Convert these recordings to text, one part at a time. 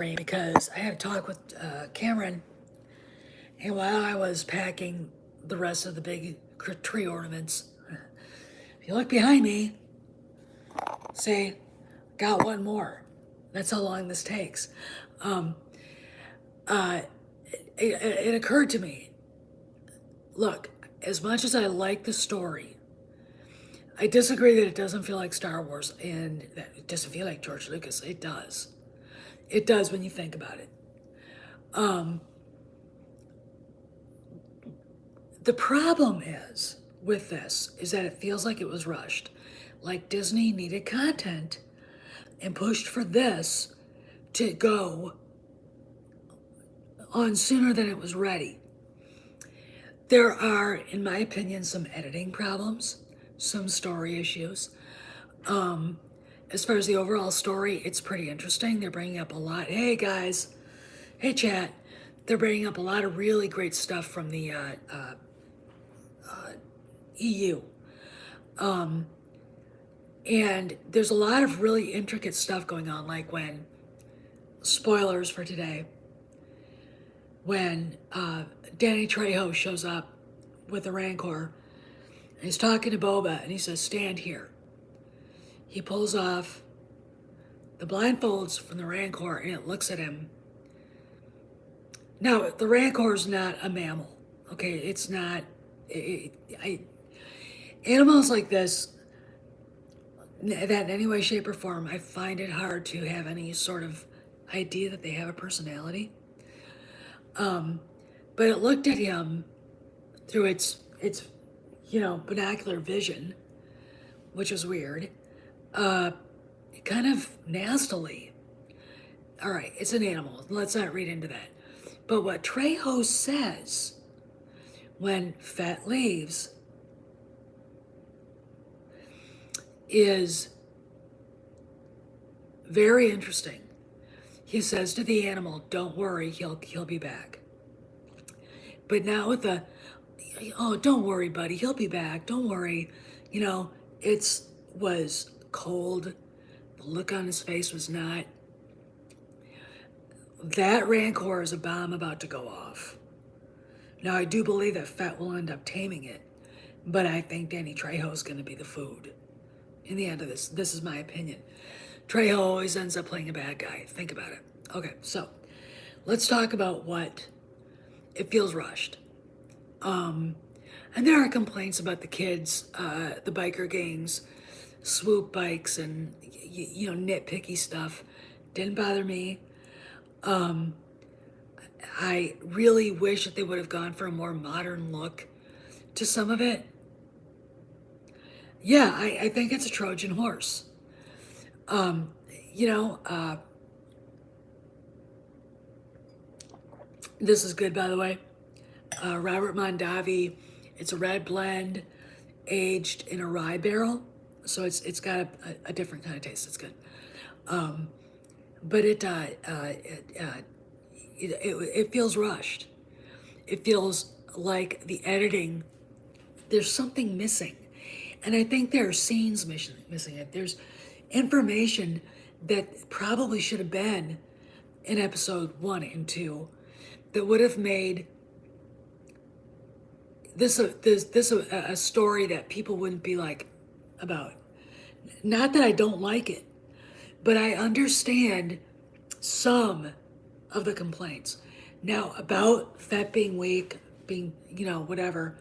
because I had a talk with Cameron, and while I was packing the rest of the big tree ornaments, if you look behind me, say, got one more. That's how long this takes. Um, uh, it occurred to me, look, as much as I like the story, I disagree that it doesn't feel like Star Wars and that it doesn't feel like George Lucas. It does. It does when you think about it. Um, The problem is with this is that it feels like it was rushed. Like Disney needed content and pushed for this to go on sooner than it was ready. There are, in my opinion, some editing problems, some story issues. Um, as far as the overall story, it's pretty interesting. They're bringing up a lot. Hey guys, hey chat. They're bringing up a lot of really great stuff from the EU. Um, And there's a lot of really intricate stuff going on, like when, spoilers for today, when Danny Trejo shows up with the Rancor, and he's talking to Boba, and he says, stand here. He pulls off the blindfolds from the Rancor, and it looks at him. Now, the Rancor is not a mammal, okay? It's not, animals like this, that in any way, shape, or form, I find it hard to have any sort of idea that they have a personality. But it looked at him through its binocular vision, which was weird, kind of nastily. All right, it's an animal. Let's not read into that. But what Trejo says when Fett leaves is very interesting. He says to the animal, "Don't worry, he'll be back." But now with the, "Oh, don't worry, buddy, he'll be back. Don't worry," it was cold. The look on his face was not. That Rancor is a bomb about to go off. Now I do believe that Fett will end up taming it, but I think Danny Trejo is going to be the food. In the end of this. This is my opinion. Trejo always ends up playing a bad guy. Think about it. Okay, so let's talk about what it feels rushed. And there are complaints about the kids, the biker gangs, swoop bikes, and nitpicky stuff. Didn't bother me. I really wish that they would have gone for a more modern look to some of it. Yeah, I think it's a Trojan horse. Um, this is good, by the way. Robert Mondavi. It's a red blend, aged in a rye barrel, so it's got a different kind of taste. It's good, but it feels rushed. It feels like the editing. There's something missing. And I think there are scenes missing it. There's information that probably should have been in episode 1 and 2 that would have made this a story that people wouldn't be like about. Not that I don't like it, but I understand some of the complaints. Now, about Fett being weak, being, whatever,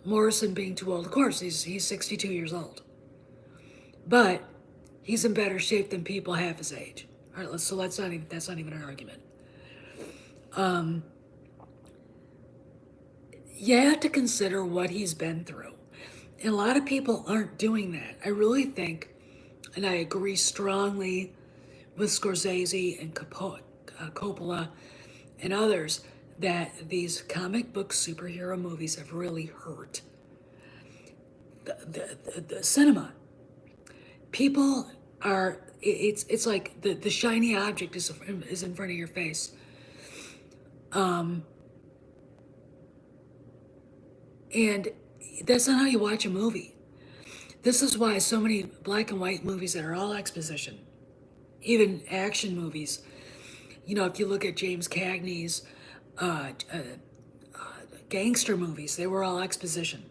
Morrison being too old, of course, he's 62 years old. But he's in better shape than people half his age. All right, that's not even an argument. You have to consider what he's been through. And a lot of people aren't doing that. I really think, and I agree strongly with Scorsese and Coppola and others, that these comic book superhero movies have really hurt the cinema. People are, it's like the shiny object is in front of your face. And that's not how you watch a movie. This is why so many black and white movies that are all exposition, even action movies, You know, if you look at James Cagney's gangster movies, they were all exposition.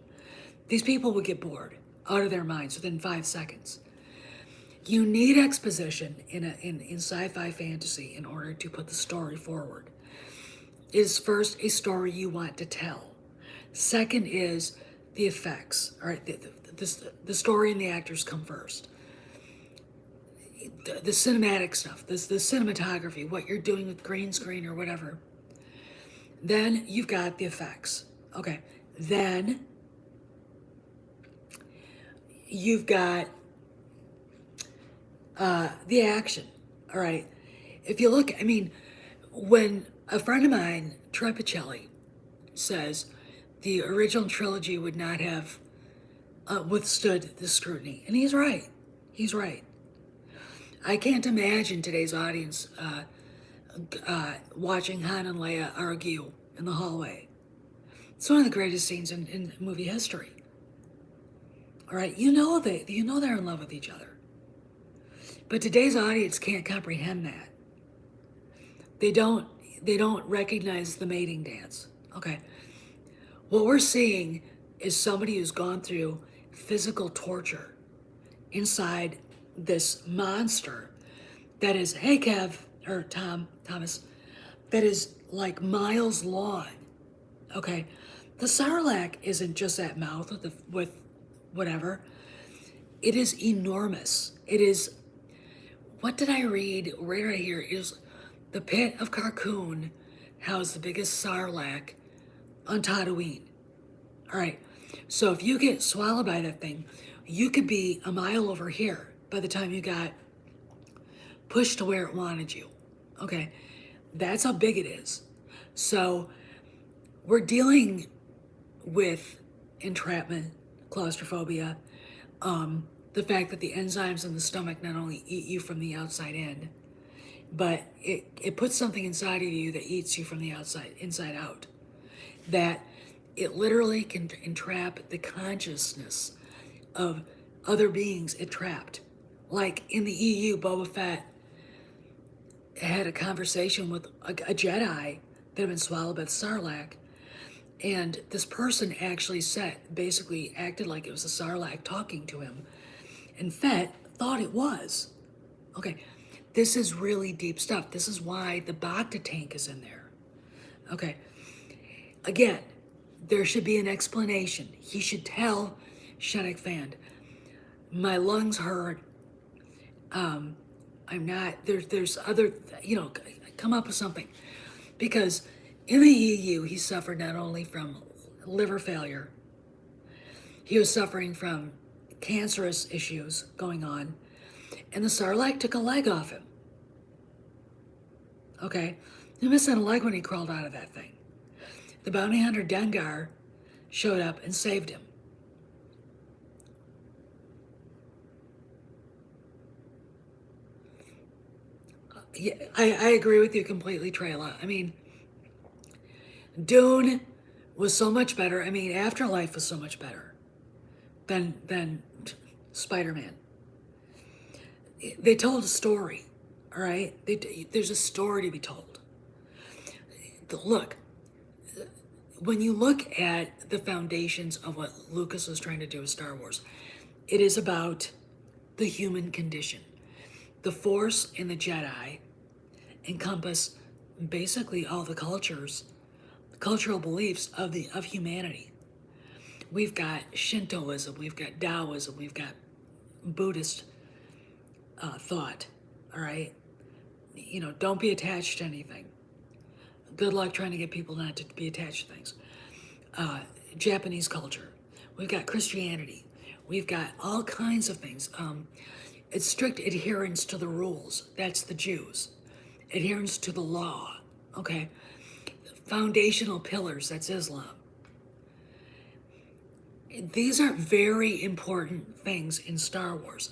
These people would get bored out of their minds within 5 seconds. You need exposition in sci-fi fantasy in order to put the story forward. It is first a story you want to tell. Second is the effects. All right, the story and the actors come first. The cinematic stuff, the cinematography, what you're doing with green screen or whatever. Then you've got the effects. Okay. Then you've got the action. All right. If you look, I mean, when a friend of mine, Troy Picelli, says the original trilogy would not have withstood the scrutiny, and he's right. He's right. I can't imagine today's audience watching Han and Leia argue in the hallway. It's one of the greatest scenes in movie history. All right, you know they're in love with each other, but today's audience can't comprehend that. They don't recognize the mating dance. Okay, what we're seeing is somebody who's gone through physical torture inside this monster that is, hey Kev, or Thomas, that is like miles long. Okay, the Sarlacc isn't just that mouth with whatever. It is enormous. It is, what did I read? Where did I hear? It is the pit of Carcoon housed the biggest Sarlacc on Tatooine. All right, so if you get swallowed by that thing, you could be a mile over here by the time you got pushed to where it wanted you. Okay, that's how big it is. So we're dealing with entrapment, claustrophobia, the fact that the enzymes in the stomach not only eat you from the outside in, but it puts something inside of you that eats you from the inside out. That it literally can entrap the consciousness of other beings it trapped. Like in the EU, Boba Fett had a conversation with a Jedi that had been swallowed by the Sarlacc. And this person actually basically acted like it was the Sarlacc talking to him. And Fett thought it was. Okay, this is really deep stuff. This is why the Bacta tank is in there. Okay, again, there should be an explanation. He should tell Shennick Fan, my lungs hurt. I'm not, there's other, come up with something. Because in the EU, he suffered not only from liver failure, he was suffering from cancerous issues going on, and the Sarlacc took a leg off him. Okay? He missed a leg when he crawled out of that thing. The bounty hunter Dengar showed up and saved him. Yeah, I agree with you completely, Trayla. I mean, Dune was so much better. I mean, Afterlife was so much better than Spider-Man. They told a story, all right? There's a story to be told. Look, when you look at the foundations of what Lucas was trying to do with Star Wars, it is about the human condition. The Force and the Jedi encompass basically all the cultural beliefs of humanity. We've got Shintoism, we've got Taoism, we've got Buddhist thought. All right, don't be attached to anything. Good luck trying to get people not to be attached to things. Japanese culture. We've got Christianity. We've got all kinds of things. It's strict adherence to the rules. That's the Jews. Adherence to the law. Okay. Foundational pillars. That's Islam. These are very important things in Star Wars.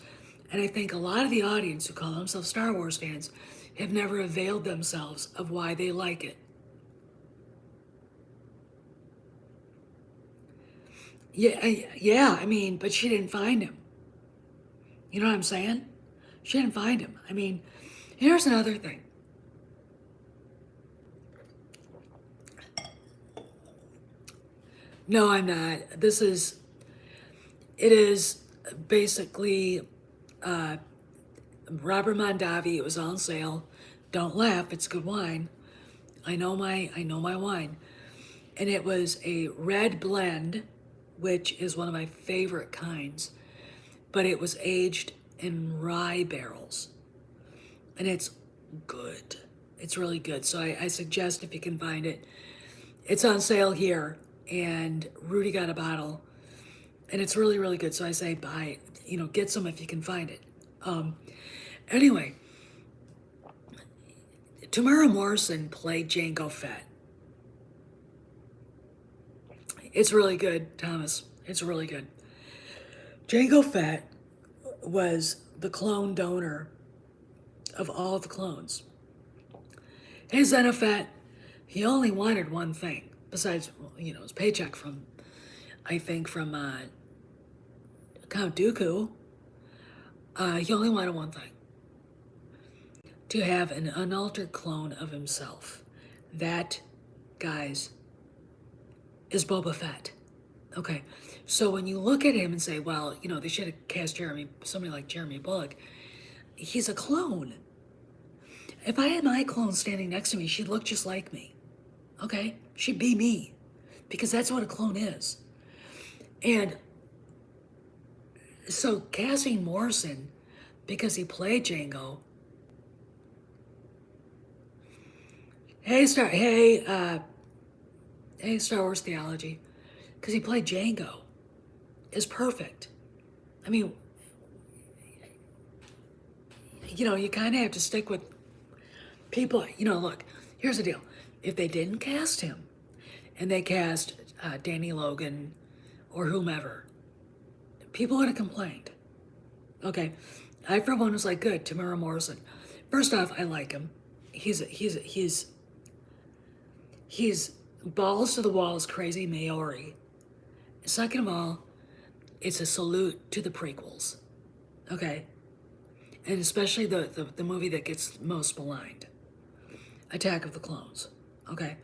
And I think a lot of the audience who call themselves Star Wars fans have never availed themselves of why they like it. Yeah, I mean, but she didn't find him. You know what I'm saying? She didn't find him. I mean, here's another thing. No, I'm not. It is basically Robert Mondavi. It was on sale. Don't laugh, it's good wine. I know my wine. And it was a red blend, which is one of my favorite kinds, but it was aged in rye barrels. And it's good. It's really good. So I suggest if you can find it. It's on sale here, and Rudy got a bottle, and it's really, really good. So I say buy it. Get some if you can find it. Anyway, Tamara Morrison played Jango Fett. It's really good, Thomas. It's really good. Jango Fett was the clone donor of all the clones. Hey, Xenofet, he only wanted one thing, besides, his paycheck from, I think, from Count Dooku. He only wanted one thing. To have an unaltered clone of himself. That, guys, is Boba Fett. Okay, so when you look at him and say, well, they should have cast somebody like Jeremy Bulloch, he's a clone. If I had my clone standing next to me, she'd look just like me. Okay? She'd be me. Because that's what a clone is. And so casting Morrison, because he played Jango. Hey, Star Wars Theology. Because he played Jango. Is perfect. I mean, you kind of have to stick with people. Look, here's the deal. If they didn't cast him, and they cast Danny Logan or whomever, people would have complained. Okay, I for one was like, good, Tamara Morrison. First off, I like him. He's balls to the walls, crazy Maori. Second of all, it's a salute to the prequels. Okay, and especially the movie that gets most maligned, Attack of the Clones. Okay.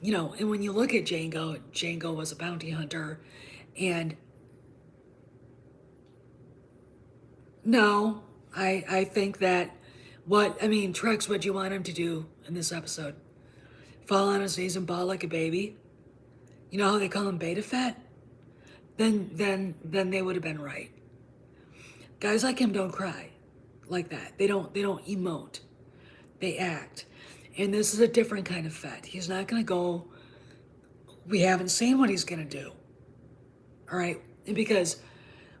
And when you look at Jango was a bounty hunter, and no, I think that Trex, what you want him to do in this episode? Fall on his knees and bawl like a baby? You know how they call him Beta Fett? Then they would have been right. Guys like him don't cry like that. They don't emote. They act. And this is a different kind of Fett. He's not going to go, we haven't seen what he's going to do. All right? And because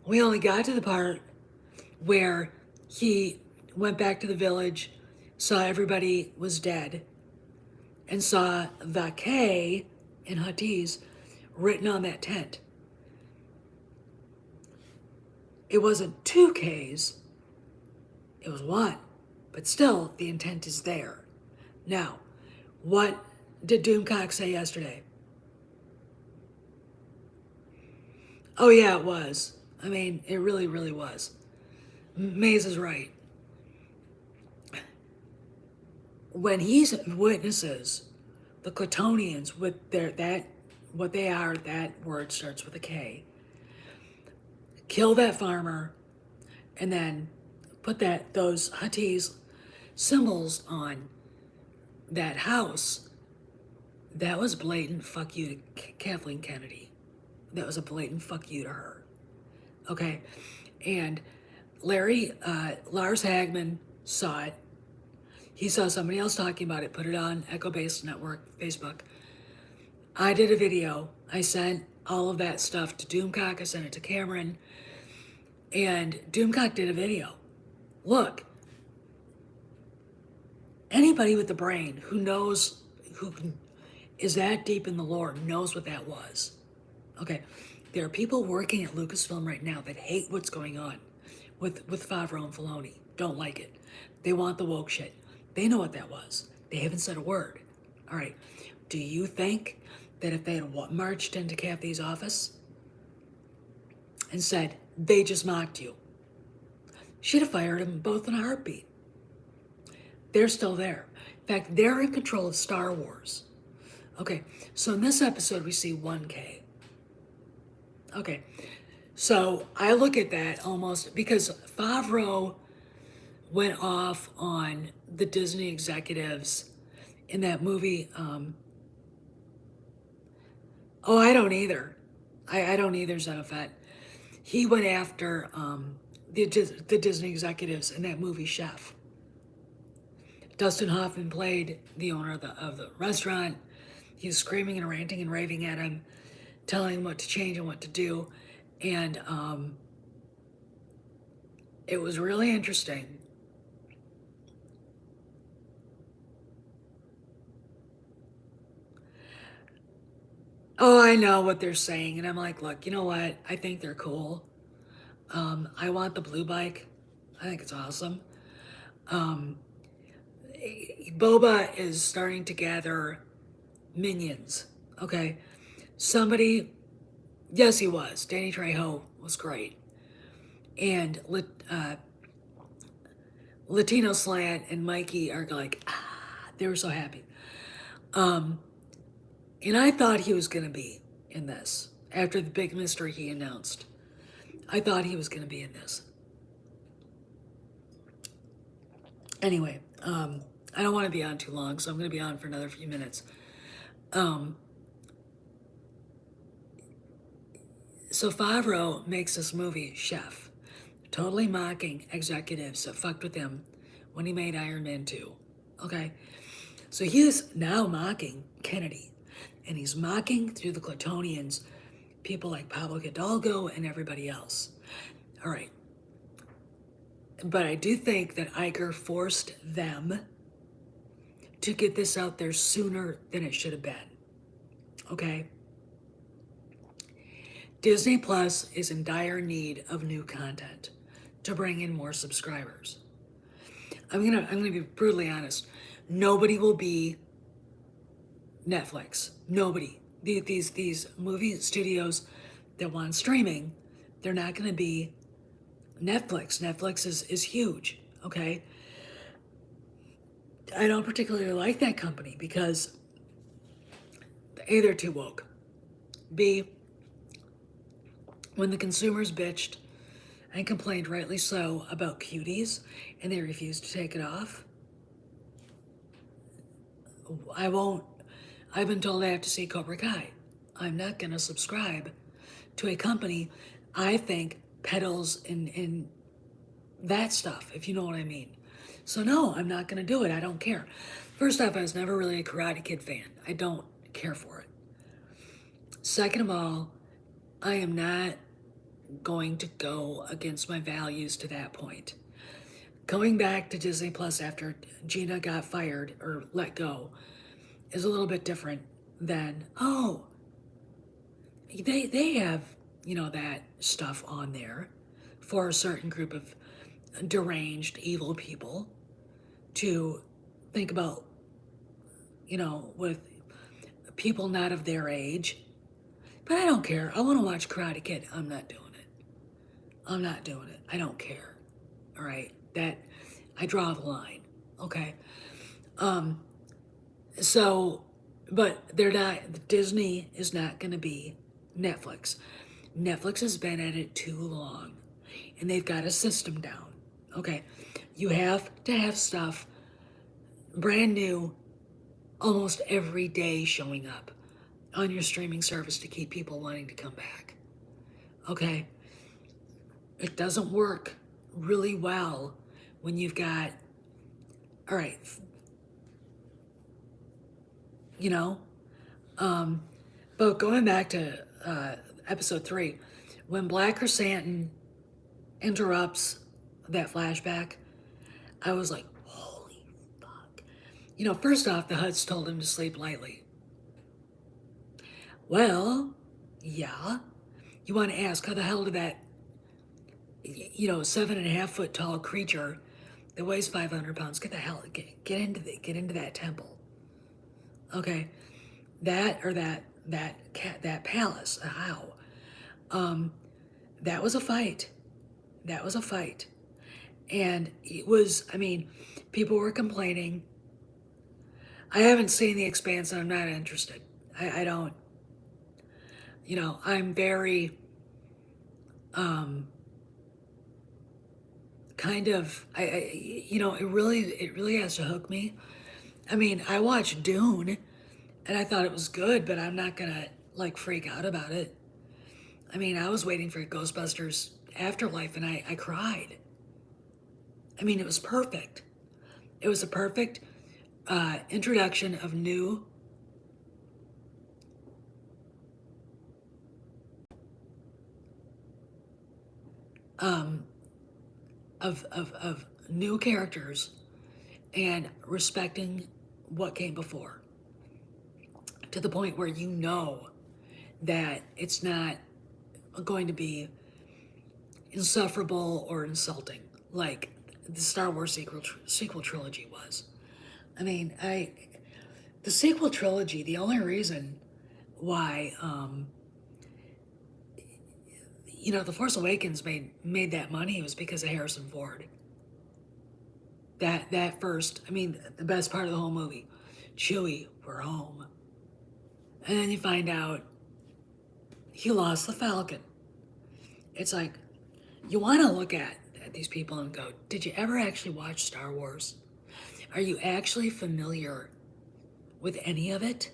we only got to the part where he went back to the village, saw everybody was dead, and saw the K in Huttese written on that tent. It wasn't 2 Ks, it was 1. But still, the intent is there. Now, what did Doomcock say yesterday? Oh yeah, it was. It really, really was. Maze is right. When he witnesses the Clitonians with what they are, that word starts with a K, kill that farmer, and then put those Huttese symbols on that house, that was blatant fuck you to Kathleen Kennedy. That was a blatant fuck you to her. Okay? And Lars Hagman saw it. He saw somebody else talking about it, put it on Echo Base Network, Facebook. I did a video. I sent all of that stuff to Doomcock. I sent it to Cameron. And Doomcock did a video. Look, anybody with the brain who is that deep in the lore knows what that was. Okay, there are people working at Lucasfilm right now that hate what's going on with Favreau and Filoni. Don't like it. They want the woke shit. They know what that was. They haven't said a word. All right, do you think that if they had marched into Kathy's office and said, they just mocked you, she'd have fired them both in a heartbeat? They're still there. In fact, they're in control of Star Wars. Okay, so in this episode, we see 1K. Okay. So I look at that almost because Favreau went off on the Disney executives in that movie. Oh, I don't either. I don't either, Zenofet. He went after the Disney executives in that movie Chef. Dustin Hoffman played the owner of the restaurant. He was screaming and ranting and raving at him, telling him what to change and what to do. And it was really interesting. Oh, I know what they're saying. And I'm like, look, you know what? I think they're cool. I want the blue bike. I think it's awesome. Um, Boba is starting to gather minions. Okay. Somebody, yes, he was. Danny Trejo was great. And Latino Slant and Mikey are like, they were so happy. Um, and I thought he was going to be in this after the big mystery he announced. I thought he was going to be in this. Anyway, I don't want to be on too long, so I'm going to be on for another few minutes. Um, so Favreau makes this movie, Chef, totally mocking executives that fucked with him when he made Iron Man 2. Okay? So he is now mocking Kennedy, and he's mocking through the Clintonians people like Pablo Hidalgo and everybody else. All right. But I do think that Iger forced them to get this out there sooner than it should have been. Okay? Disney Plus is in dire need of new content to bring in more subscribers. I'm gonna be brutally honest. Nobody will be Netflix. Nobody. These movie studios that want streaming, they're not gonna be Netflix. Netflix is huge. Okay. I don't particularly like that company because A, they're too woke. B, when the consumers bitched and complained, rightly so, about cuties and they refused to take it off, I won't. I've been told I have to see Cobra Kai. I'm not going to subscribe to a company I think peddles in that stuff, if you know what I mean. So, no, I'm not going to do it. I don't care. First off, I was never really a Karate Kid fan. I don't care for it. Second of all, I am not going to go against my values to that point. Going back to Disney Plus after Gina got fired or let go is a little bit different than, oh, they have, that stuff on there for a certain group of deranged, evil people to think about, with people not of their age. But I don't care. I want to watch Karate Kid. I'm not doing it. I'm not doing it. I don't care. All right. That I draw the line. Okay. So, but they're not. Disney is not going to be Netflix. Netflix has been at it too long, and they've got a system down. Okay. You have to have stuff brand new almost every day showing up on your streaming service to keep people wanting to come back. Okay? It doesn't work really well when you've got, all right, you know? But going back to episode 3, when Black Chrysanthemum interrupts that flashback, I was like, holy fuck. First off, the Huts told him to sleep lightly. Well, yeah. You want to ask, how the hell did that, 7.5 foot tall creature that weighs 500 pounds get the hell get into that temple? Okay, that palace. How? That was a fight. That was a fight, and it was. I mean, people were complaining. I haven't seen The Expanse, and I'm not interested. I don't. I'm very um, kind of, it really has to hook me. I mean, I watched Dune and I thought it was good, but I'm not gonna like freak out about it. I mean, I was waiting for Ghostbusters Afterlife and I cried. I mean, it was perfect. It was a perfect introduction of new um, of new characters and respecting what came before to the point where you know that it's not going to be insufferable or insulting like the Star Wars sequel trilogy was. I mean, the sequel trilogy. The only reason why The Force Awakens made that money was because of Harrison Ford. That first, I mean, the best part of the whole movie, Chewie, we're home, and then you find out he lost the Falcon. It's like you want to look at these people and go, did you ever actually watch Star Wars? Are you actually familiar with any of it?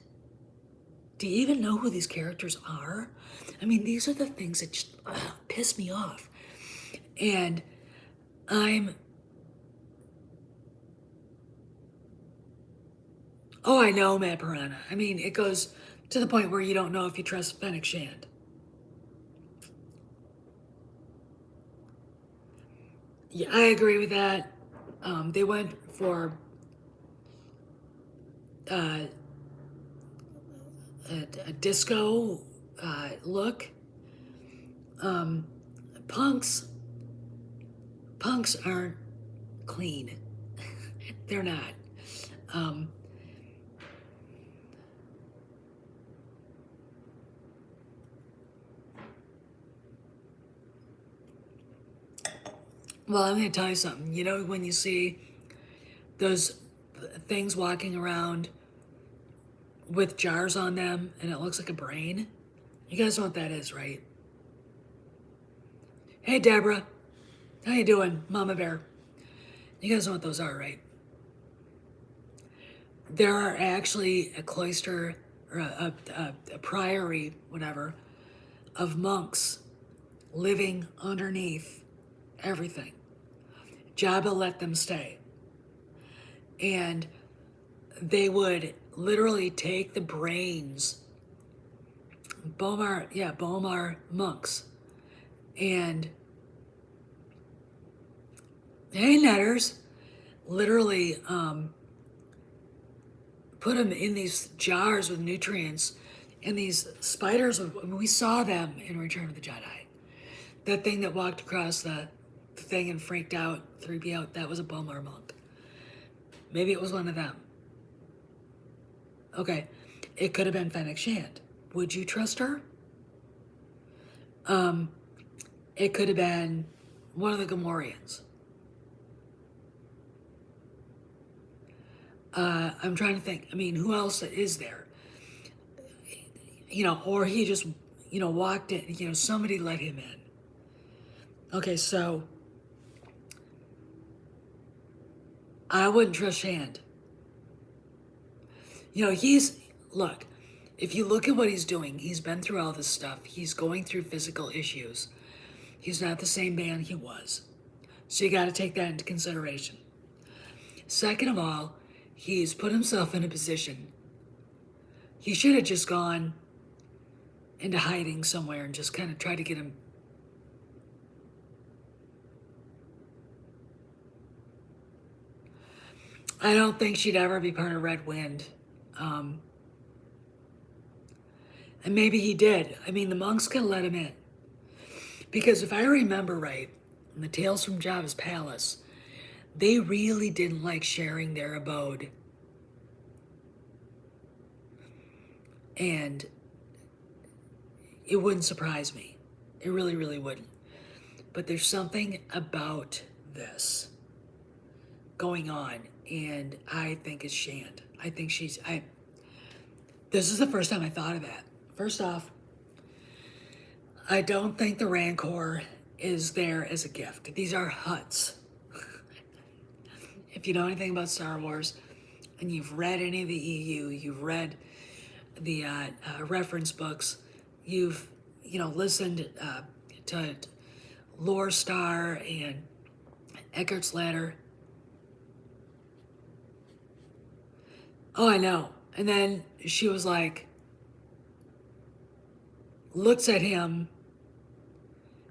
Do you even know who these characters are? I mean, these are the things that just piss me off. And I'm, oh, I know, Matt Piranha. I mean, it goes to the point where you don't know if you trust Fennec Shand. Yeah, I agree with that. They went for uh, a disco look. Um, punks, punks aren't clean. They're not. Um, well, I'm going to tell you something. You know, when you see those things walking around with jars on them and it looks like a brain, you guys know what that is, right? Hey, Deborah. How you doing, Mama Bear? You guys know what those are, right? There are actually a cloister or a priory, whatever, of monks living underneath everything. Jabba let them stay. And they would literally take the brains, Bomar monks, and hey, netters, literally put them in these jars with nutrients. And these spiders, we saw them in Return of the Jedi. That thing that walked across the thing and freaked out 3PO, that was a Bomar monk. Maybe it was one of them. Okay, it could have been Fennec Shand. Would you trust her? It could have been one of the Gamorreans. I'm trying to think. I mean, who else is there? Or he just, walked in. Somebody let him in. Okay, so I wouldn't trust Shand. Look, if you look at what he's doing, he's been through all this stuff. He's going through physical issues. He's not the same man he was. So you got to take that into consideration. Second of all, he's put himself in a position. He should have just gone into hiding somewhere and just kind of tried to get him. I don't think she'd ever be part of Red Wind. And maybe he did. I mean, the monks could let him in. Because if I remember right, in the Tales from Jabba's Palace, they really didn't like sharing their abode. And it wouldn't surprise me. It really, really wouldn't. But there's something about this going on, and I think it's Shand. I think this is the first time I thought of that. First off, I don't think the Rancor is there as a gift. These are huts. If you know anything about Star Wars and you've read any of the EU, you've read the reference books, you've listened to Lore Star and Eckert's Ladder. Oh, I know. And then she was like, looks at him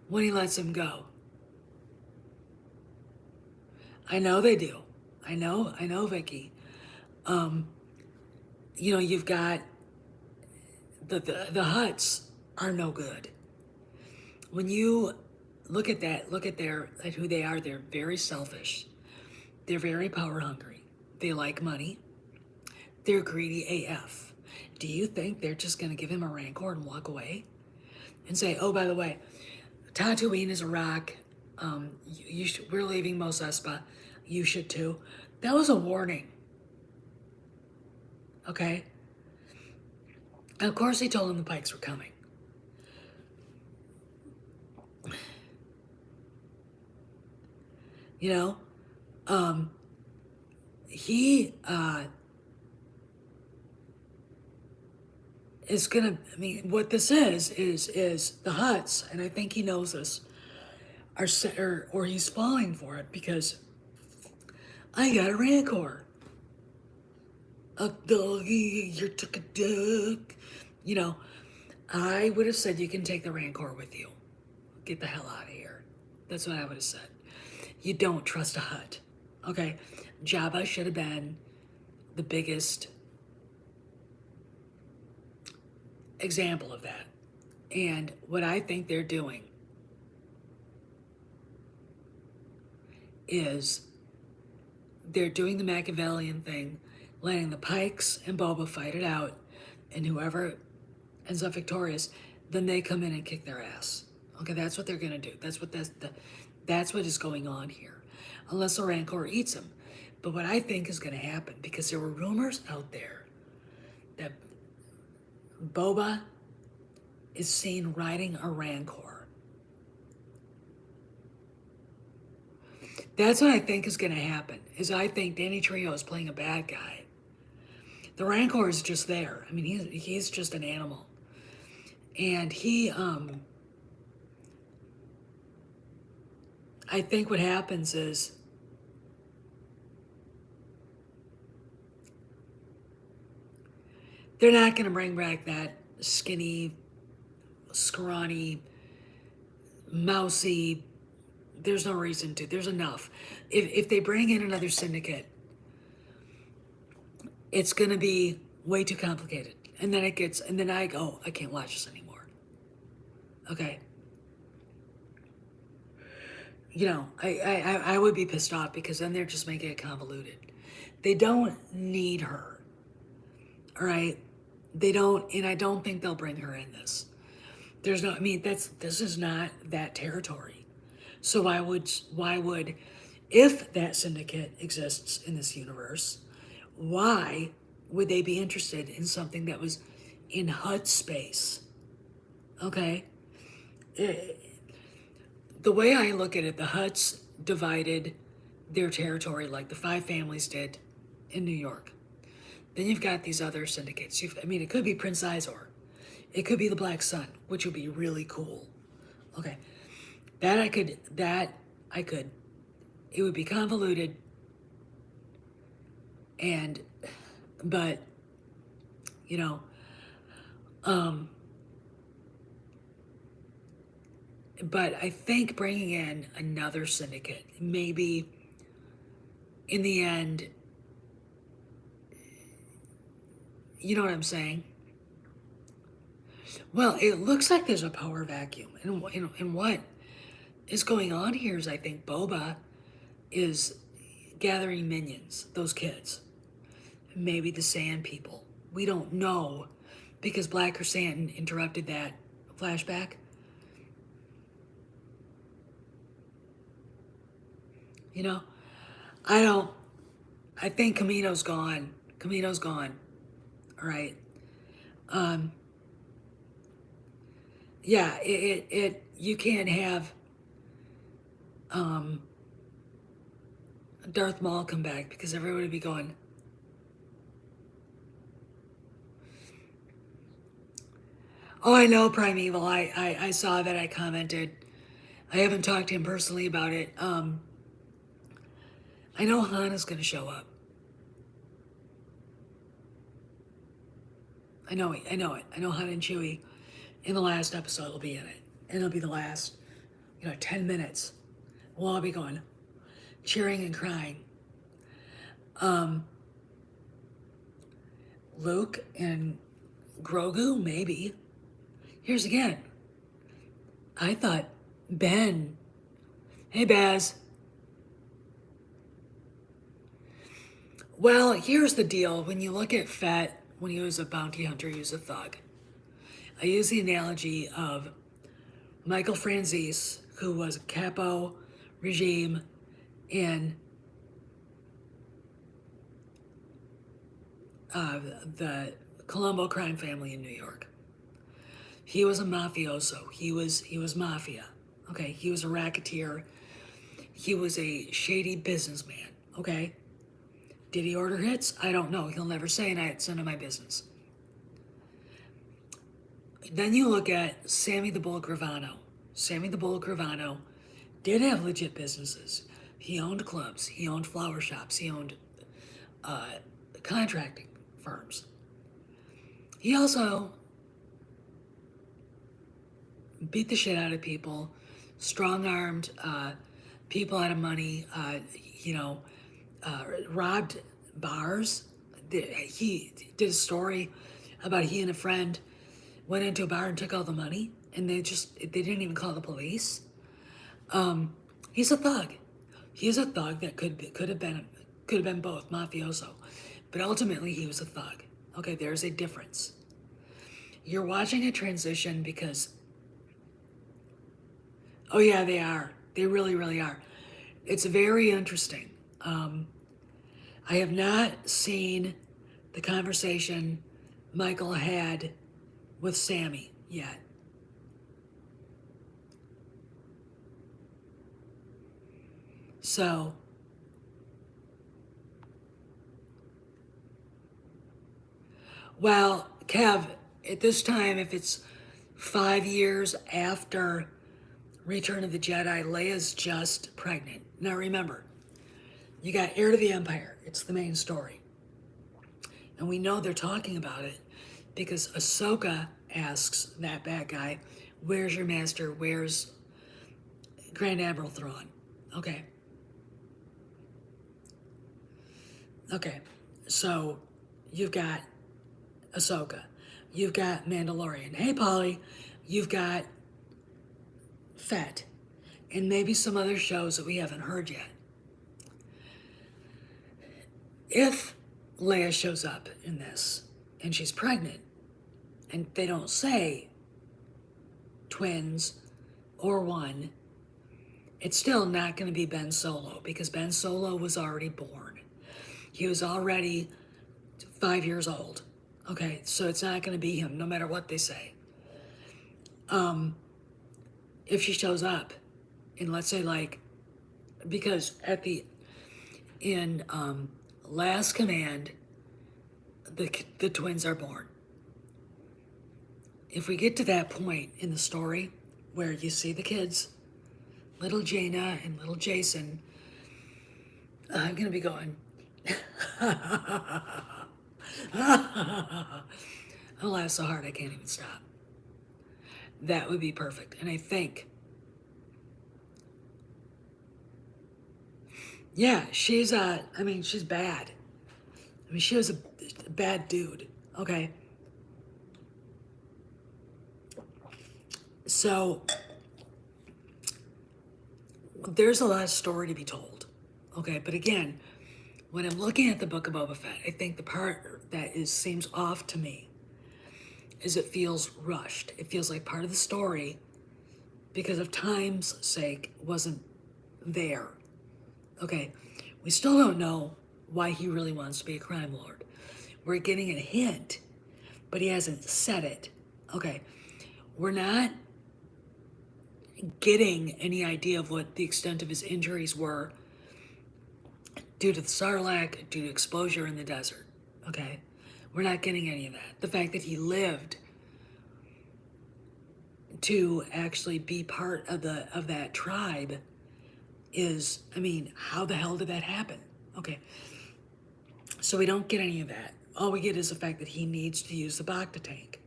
when he lets him go. I know they do. I know, Vicky. You've got the huts are no good. When you look at that, at who they are, they're very selfish. They're very power hungry. They like money. They're greedy AF. Do you think they're just going to give him a Rancor and walk away? And say, oh, by the way, Tatooine is a rock. We're leaving Mos Espa. You should too. That was a warning. Okay? And of course he told him the Pikes were coming. He is gonna, what this is the huts, and I think he knows this, are set, or he's falling for it because I got a Rancor. A doggy, you took a duck. I would have said you can take the Rancor with you. Get the hell out of here. That's what I would have said. You don't trust a hut. Okay? Jabba should have been the biggest example of that. And what I think they're doing is they're doing the Machiavellian thing, letting the Pikes and Boba fight it out, and whoever ends up victorious, then they come in and kick their ass. Okay, that's what they're gonna do. That's what is going on here, unless the Rancor eats them. But what I think is gonna happen, because there were rumors out there that Boba is seen riding a Rancor. That's what I think is going to happen, is I think Danny Trejo is playing a bad guy. The Rancor is just there. He's just an animal. And I think what happens is they're not going to bring back that skinny, scrawny, mousy. There's no reason to. There's enough. If they bring in another syndicate, it's going to be way too complicated. And then I go, I can't watch this anymore. Okay. I would be pissed off, because then they're just making it convoluted. They don't need her. All right? They don't, and I don't think they'll bring her in this. There's no, this is not that territory. So why would, if that syndicate exists in this universe, why would they be interested in something that was in HUD space? Okay? The way I look at it, the Huts divided their territory like the Five Families did in New York. Then you've got these other syndicates. It could be Prince Izor. It could be the Black Sun, which would be really cool. Okay. That I could, it would be convoluted. But I think bringing in another syndicate, maybe in the end, you know what I'm saying? Well, it looks like there's a power vacuum. And what is going on here is I think Boba is gathering minions, those kids. Maybe the Sand People. We don't know, because Black Chrysanthemum interrupted that flashback. I think Camino's gone. All right. yeah, you can't have Darth Maul come back because everybody would be going, oh, I know Primeval. I saw that. I commented. I haven't talked to him personally about it. I know Han is going to show up. I know it. I know it. I know Han and Chewie in the last episode will be in it. And it'll be the last, 10 minutes. We'll all be going, cheering and crying. Luke and Grogu, maybe. Here's again. I thought Ben. Hey, Baz. Well, here's the deal. When you look at Fett, when he was a bounty hunter, he was a thug. I use the analogy of Michael Franzese, who was a capo regime in the Colombo crime family in New York. He was a mafioso. He was mafia. Okay, he was a racketeer. He was a shady businessman. Okay, did he order hits? I don't know. He'll never say, and it's none of my business. Then you look at Sammy the Bull Gravano. Sammy the Bull Gravano did have legit businesses. He owned clubs. He owned flower shops. He owned contracting firms. He also beat the shit out of people, strong-armed people out of money, robbed bars. He did a story about he and a friend went into a bar and took all the money, and they didn't even call the police. He's a thug. He's a thug that could have been both mafioso, but ultimately he was a thug. Okay, there's a difference. You're watching a transition because, oh yeah, they are. They really, really are. It's very interesting. I have not seen the conversation Michael had with Sammy yet. So, well, Kev, at this time, if it's 5 years after Return of the Jedi, Leia's just pregnant. Now remember, you got Heir to the Empire. It's the main story. And we know they're talking about it because Ahsoka asks that bad guy, where's your master? Where's Grand Admiral Thrawn? Okay. Okay. So you've got Ahsoka. You've got Mandalorian. Hey, Polly. You've got Fett. And maybe some other shows that we haven't heard yet. If Leia shows up in this and she's pregnant and they don't say twins or one, it's still not going to be Ben Solo because Ben Solo was already born. He was already 5 years old. Okay, so it's not going to be him no matter what they say. If she shows up and let's say because in Last Command, the twins are born. If we get to that point in the story where you see the kids, little Jaina and little Jason, I'm gonna be going. I'll laugh so hard I can't even stop. That would be perfect, and I think. Yeah, she's she's bad. She was a bad dude, okay? So, there's a lot of story to be told, okay? But again, when I'm looking at the Book of Boba Fett, I think the part that seems off to me is it feels rushed. It feels like part of the story, because of time's sake, wasn't there. Okay, we still don't know why he really wants to be a crime lord. We're getting a hint, but he hasn't said it. Okay, we're not getting any idea of what the extent of his injuries were due to the sarlacc, due to exposure in the desert. Okay? We're not getting any of that. The fact that he lived to actually be part of that tribe is, I mean, how the hell did that happen? Okay. So we don't get any of that. All we get is the fact that he needs to use the Bacta tank.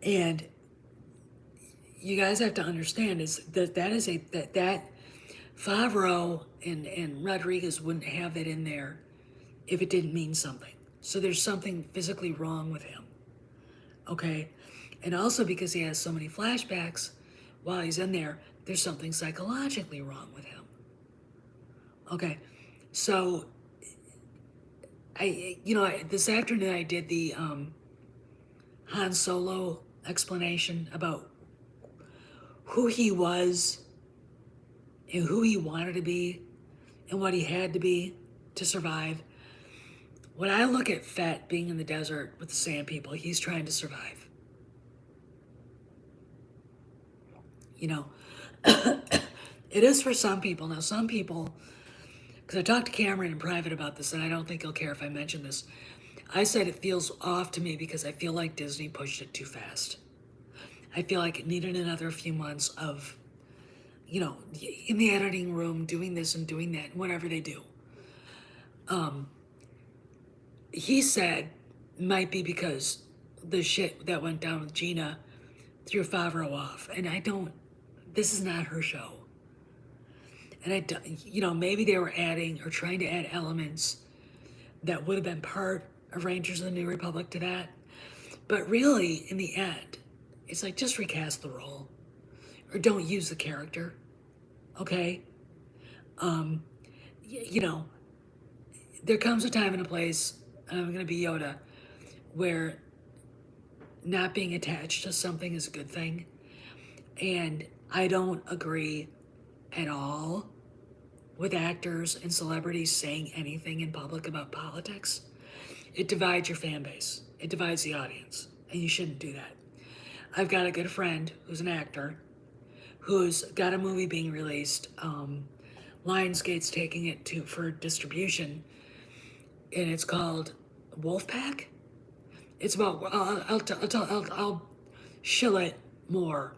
And you guys have to understand is that Favreau and Rodriguez wouldn't have it in there if it didn't mean something. So there's something physically wrong with him. Okay? And also because he has so many flashbacks while he's in there, there's something psychologically wrong with him. Okay? So this afternoon I did the Han Solo explanation about who he was and who he wanted to be and what he had to be to survive. When I look at Fett being in the desert with the sand people, he's trying to survive. It is for some people. Now, some people, because I talked to Cameron in private about this, and I don't think he'll care if I mention this. I said it feels off to me because I feel like Disney pushed it too fast. I feel like it needed another few months of, in the editing room, doing this and doing that, whatever they do. He said might be because the shit that went down with Gina threw Favreau off. And this is not her show. And maybe they were adding or trying to add elements that would have been part of Rangers of the New Republic to that. But really, in the end, it's like just recast the role or don't use the character. Okay? There comes a time and a place, and I'm going to be Yoda, where not being attached to something is a good thing. And I don't agree at all with actors and celebrities saying anything in public about politics. It divides your fan base. It divides the audience, and you shouldn't do that. I've got a good friend who's an actor who's got a movie being released. Lionsgate's taking it for distribution, and it's called Wolfpack. It's about I'll shill it more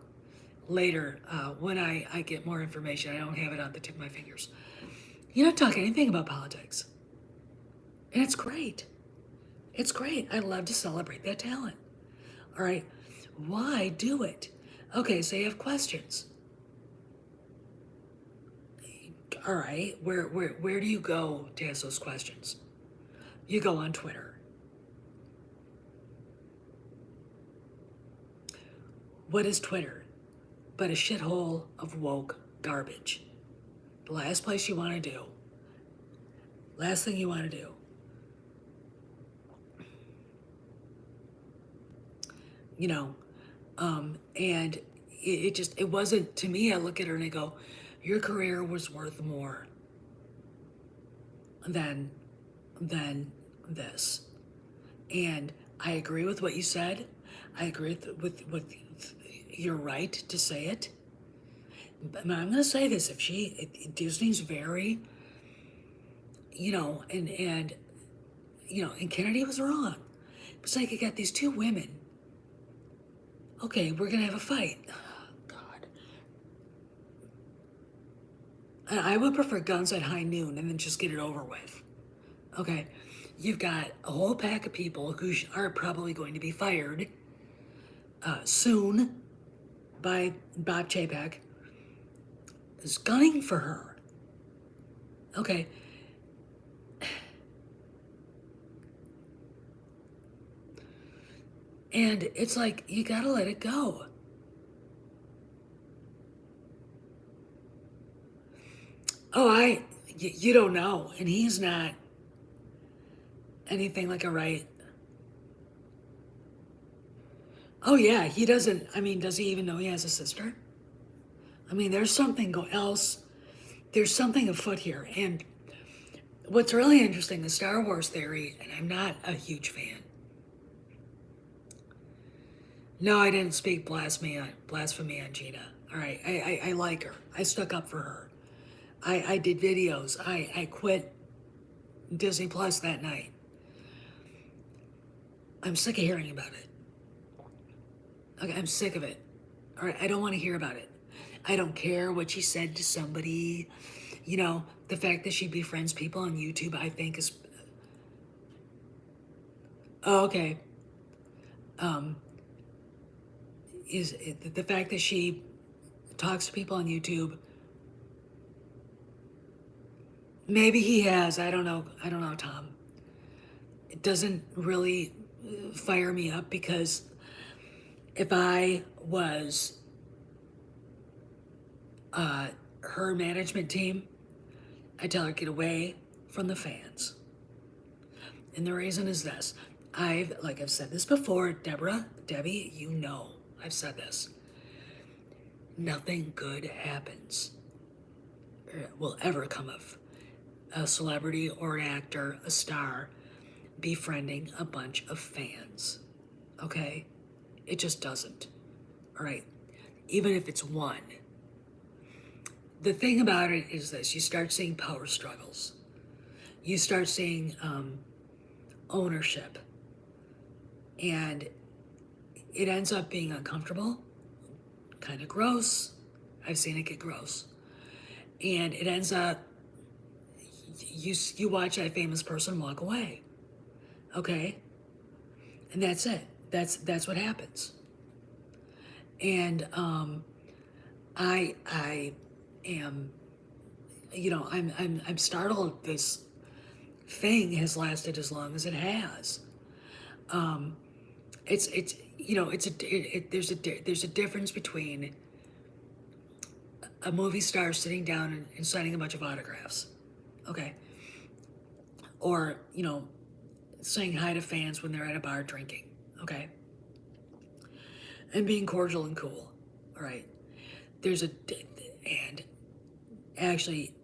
later when I get more information. I don't have it on the tip of my fingers. You're not talking anything about politics, and it's great. It's great. I love to celebrate that talent. All right, why do it? Okay, so you have questions. All right, where do you go to ask those questions? You go on Twitter. What is Twitter but a shithole of woke garbage? The last place you want to do. Last thing you want to do. And it wasn't, to me, I look at her and I go, your career was worth more than this. And I agree with what you said. I agree with you're right to say it. But I'm going to say this: Disney's very, and Kennedy was wrong. It's like you got these two women. Okay, we're going to have a fight. Oh, God. I would prefer guns at high noon and then just get it over with. Okay, you've got a whole pack of people who are probably going to be fired soon by Bob Chapek is gunning for her. Okay. And it's like, you gotta let it go. Oh, you don't know. And he's not anything like a right. Oh, yeah, he doesn't. I mean, does he even know he has a sister? I mean, there's something else. There's something afoot here. And what's really interesting, the Star Wars theory, and I'm not a huge fan. No, I didn't speak blasphemy on Gina. All right, I like her. I stuck up for her. I did videos. I quit Disney Plus that night. I'm sick of hearing about it. Okay, I'm sick of it. All right, I don't want to hear about it. I don't care what she said to somebody. You know, the fact that she befriends people on YouTube, I think is. Oh, okay. Um, is the fact that she talks to people on YouTube. Maybe he has. I don't know. I don't know, Tom. It doesn't really fire me up because if I was her management team, I tell her get away from the fans. And the reason is this. Like I've said this before, Debbie, you know, I've said this. Nothing good happens, will ever come of a celebrity or an actor, a star, befriending a bunch of fans. Okay? It just doesn't. All right? Even if it's one. The thing about it is this, you start seeing power struggles. You start seeing ownership. And it ends up being uncomfortable, kind of gross. I've seen it get gross. And it ends up, you watch that famous person walk away. Okay? And that's it. That's what happens. And I am, you know, I'm startled this thing has lasted as long as it has. It's you know, there's a difference between a movie star sitting down and signing a bunch of autographs, okay, or you know, saying hi to fans when they're at a bar drinking, okay, and being cordial and cool. All right, there's a and actually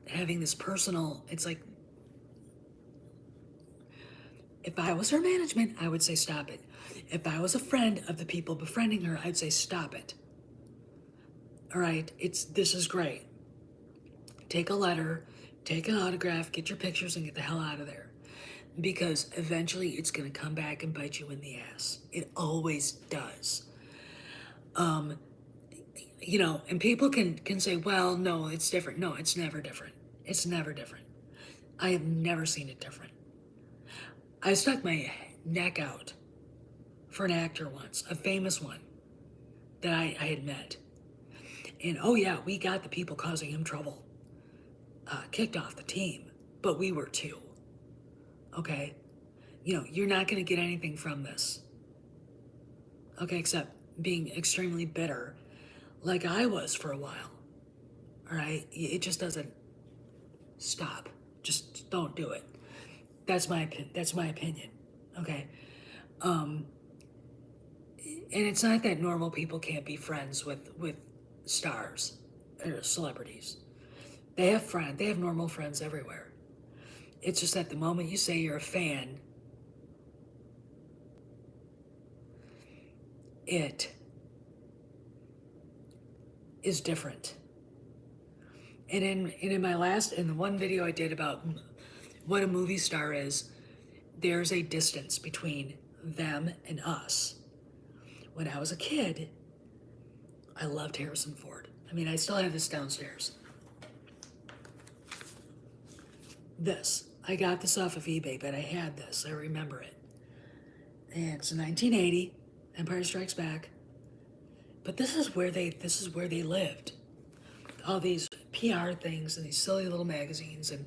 having this personal. It's like if I was her management, I would say stop it. If I was a friend of the people befriending her, I'd say stop it. All right, this is great. Take a letter, take an autograph, get your pictures, and get the hell out of there. Because eventually it's going to come back and bite you in the ass. It always does. You know, and people can say, well, no, it's different. No, it's never different. It's never different. I have never seen it different. I stuck my neck out for an actor once, a famous one that I had met. And oh yeah, we got the people causing him trouble kicked off the team, but we were too. Okay? You know, you're not going to get anything from this. Okay, except being extremely bitter like I was for a while. All right? It just doesn't stop. Just don't do it. That's my opinion. Okay? And it's not that normal people can't be friends with stars or celebrities. They have normal friends everywhere. It's just that the moment you say you're a fan, it is different. And in the one video I did about what a movie star is, there's a distance between them and us. When I was a kid, I loved Harrison Ford. I mean, I still have this downstairs. I got this off of eBay, but I had this. I remember it. And it's 1980, Empire Strikes Back. But this is where they lived. All these PR things and these silly little magazines and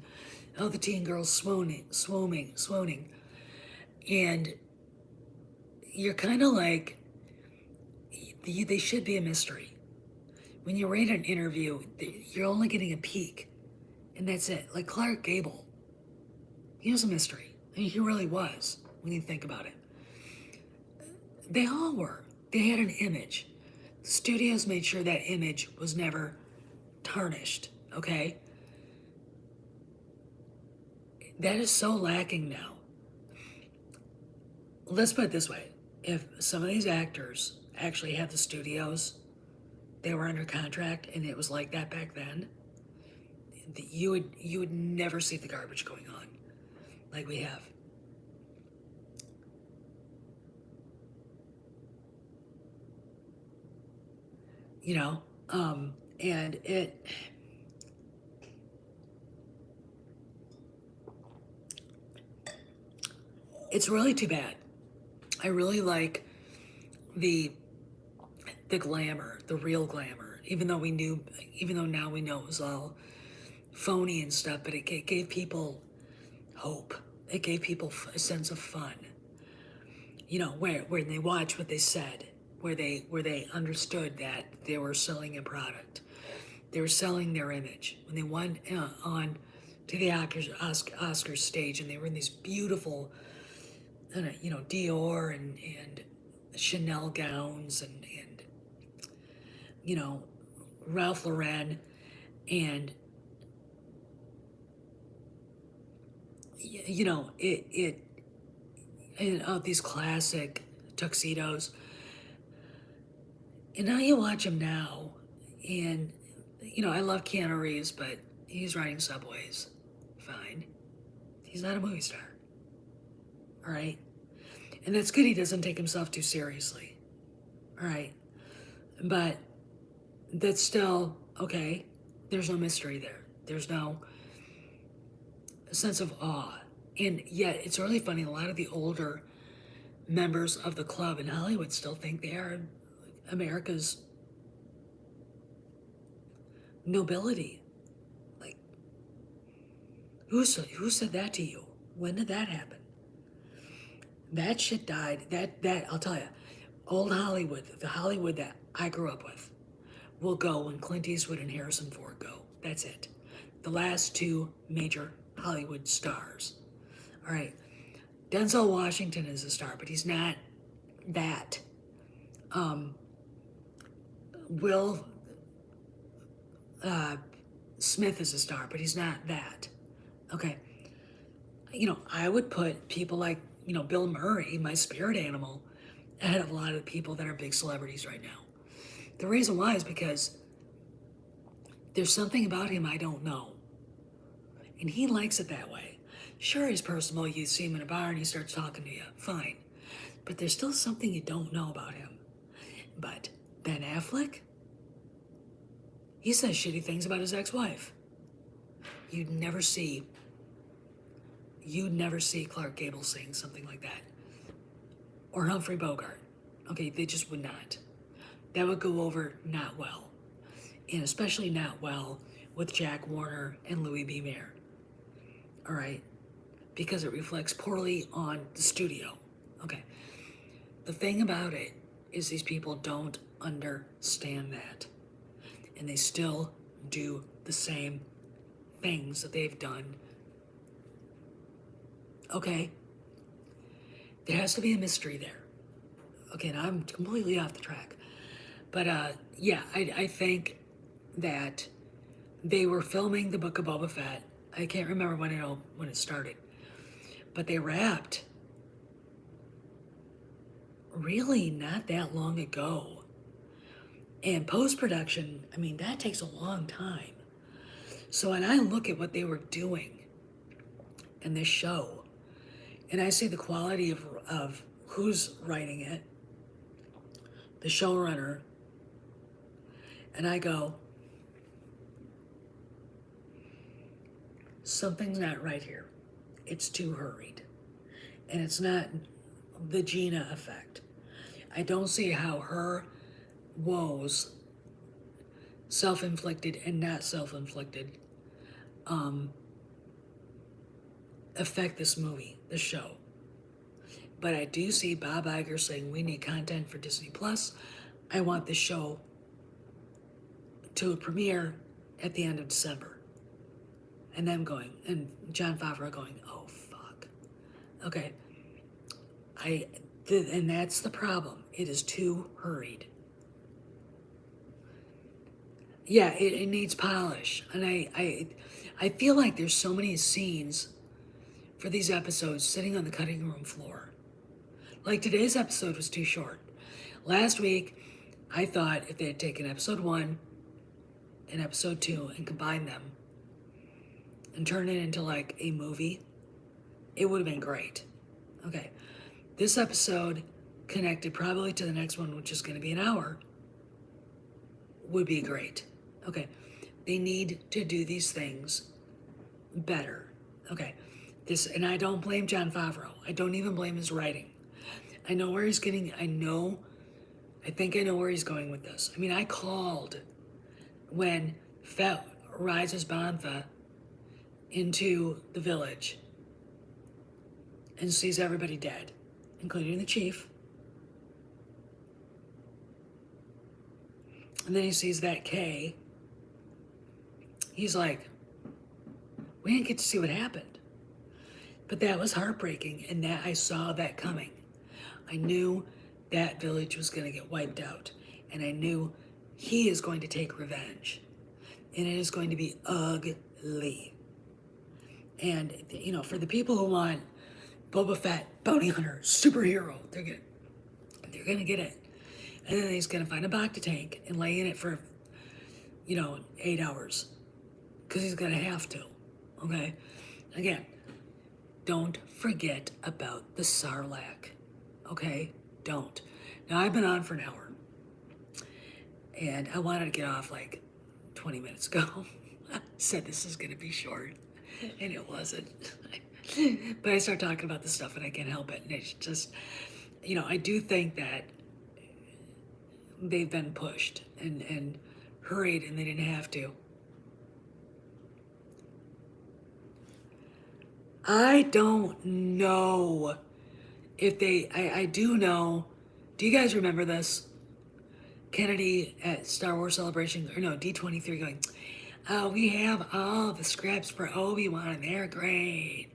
all the teen girls swooning. And you're kind of like, they should be a mystery. When you read an interview, you're only getting a peek. And that's it. Like Clark Gable. He was a mystery. I mean, he really was, when you think about it. They all were. They had an image. The studios made sure that image was never tarnished, okay? That is so lacking now. Let's put it this way. if some of these actors actually had the studios, they were under contract, and it was like that back then, you would never see the garbage going on like we have. You know, and it's really too bad. I really like the the glamour, the real glamour. Even though now we know it was all phony and stuff, but it gave people hope. It gave people a sense of fun. You know, where they watched what they said, where they understood that they were selling a product, they were selling their image. When they went on to the Oscars stage, and they were in these beautiful, Dior and Chanel gowns, and you know, Ralph Lauren, and it and these classic tuxedos. And now you watch him now, and I love Keanu Reeves, but he's riding subways. Fine, he's not a movie star. All right, and that's good. He doesn't take himself too seriously. All right, but that's still okay. There's no mystery there. There's no sense of awe. And yet, it's really funny. A lot of the older members of the club in Hollywood still think they are America's nobility. Like, who said that to you? When did that happen? That shit died. That I'll tell you, old Hollywood, the Hollywood that I grew up with, will go when Clint Eastwood and Harrison Ford go. That's it. The last two major Hollywood stars. All right, Denzel Washington is a star, but he's not that. Will Smith is a star, but he's not that. Okay, I would put people like Bill Murray, my spirit animal, ahead of a lot of the people that are big celebrities right now. The reason why is because there's something about him I don't know, and he likes it that way. Sure, he's personable. You see him in a bar and he starts talking to you. Fine. But there's still something you don't know about him. But Ben Affleck, he says shitty things about his ex-wife. You'd never see Clark Gable saying something like that. Or Humphrey Bogart. Okay, they just would not. That would go over not well. And especially not well with Jack Warner and Louis B. Mayer. All right? Because it reflects poorly on the studio. Okay. The thing about it is these people don't understand that. And they still do the same things that they've done. Okay? There has to be a mystery there. Okay, now I'm completely off the track. But yeah, I think that they were filming the Book of Boba Fett. I can't remember when it started. But they wrapped really not that long ago. And post-production, that takes a long time. So when I look at what they were doing in this show, and I see the quality of who's writing it, the showrunner, and I go, something's not right here. It's too hurried. And it's not the Gina effect. I don't see how her woes, self-inflicted and not self-inflicted, affect this movie, this show. But I do see Bob Iger saying we need content for Disney Plus. I want the show to premiere at the end of December. And them going, and Jon Favreau going, oh fuck. Okay. And that's the problem. It is too hurried. Yeah, it needs polish. And I feel like there's so many scenes for these episodes sitting on the cutting room floor Like today's episode was too short. Last week, I thought if they had taken episode 1 and episode 2 and combined them and turned it into like a movie, it would have been great. Okay. This episode connected probably to the next one, which is going to be an hour, would be great. Okay. They need to do these things better. Okay. And I don't blame Jon Favreau. I don't even blame his writing. I know where he's getting, I think I know where he's going with this. I mean, I called when Fett rides his Bantha into the village and sees everybody dead, including the chief. And then he sees that K. He's like, we didn't get to see what happened. But that was heartbreaking, and that I saw that coming. I knew that village was going to get wiped out, and I knew he is going to take revenge, and it is going to be ugly. And, you know, for the people who want Boba Fett, bounty hunter, superhero, they're gonna get it. And then he's gonna find a Bacta tank and lay in it for, 8 hours, because he's gonna have to. Okay, again, don't forget about the Sarlacc. Okay, don't. Now I've been on for an hour, and I wanted to get off like 20 minutes ago. I said this is gonna be short, and it wasn't. But I start talking about this stuff and I can't help it. And it's just, I do think that they've been pushed and hurried, and they didn't have to. I don't know if I do know. Do you guys remember this? Kennedy at Star Wars Celebration, or no, D23 going, oh, we have all the scripts for Obi-Wan and they're great.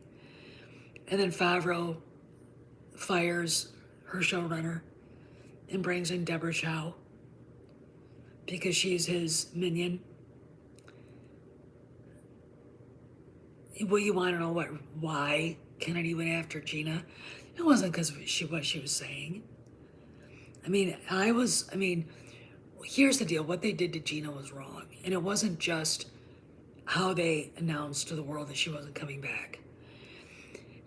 And then Favreau fires her showrunner and brings in Deborah Chow because she's his minion. Well, you want to know why Kennedy went after Gina? It wasn't because of what she was saying. Here's the deal. What they did to Gina was wrong. And it wasn't just how they announced to the world that she wasn't coming back.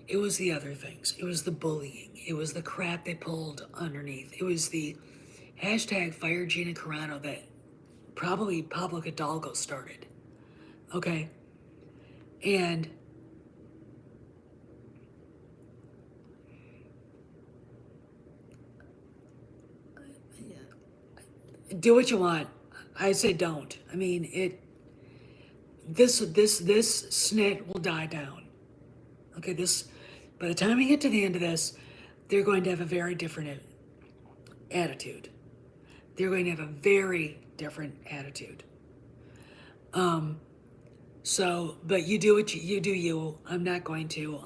It was the other things. It was the bullying. It was the crap they pulled underneath. It was the hashtag Fire Gina Carano that probably Pablo Hidalgo started. Okay? And do what you want. I say don't. This snit will die down. Okay, by the time we get to the end of this, they're going to have a very different attitude. They're going to have a very different attitude. But you do what you do you. I'm not going to.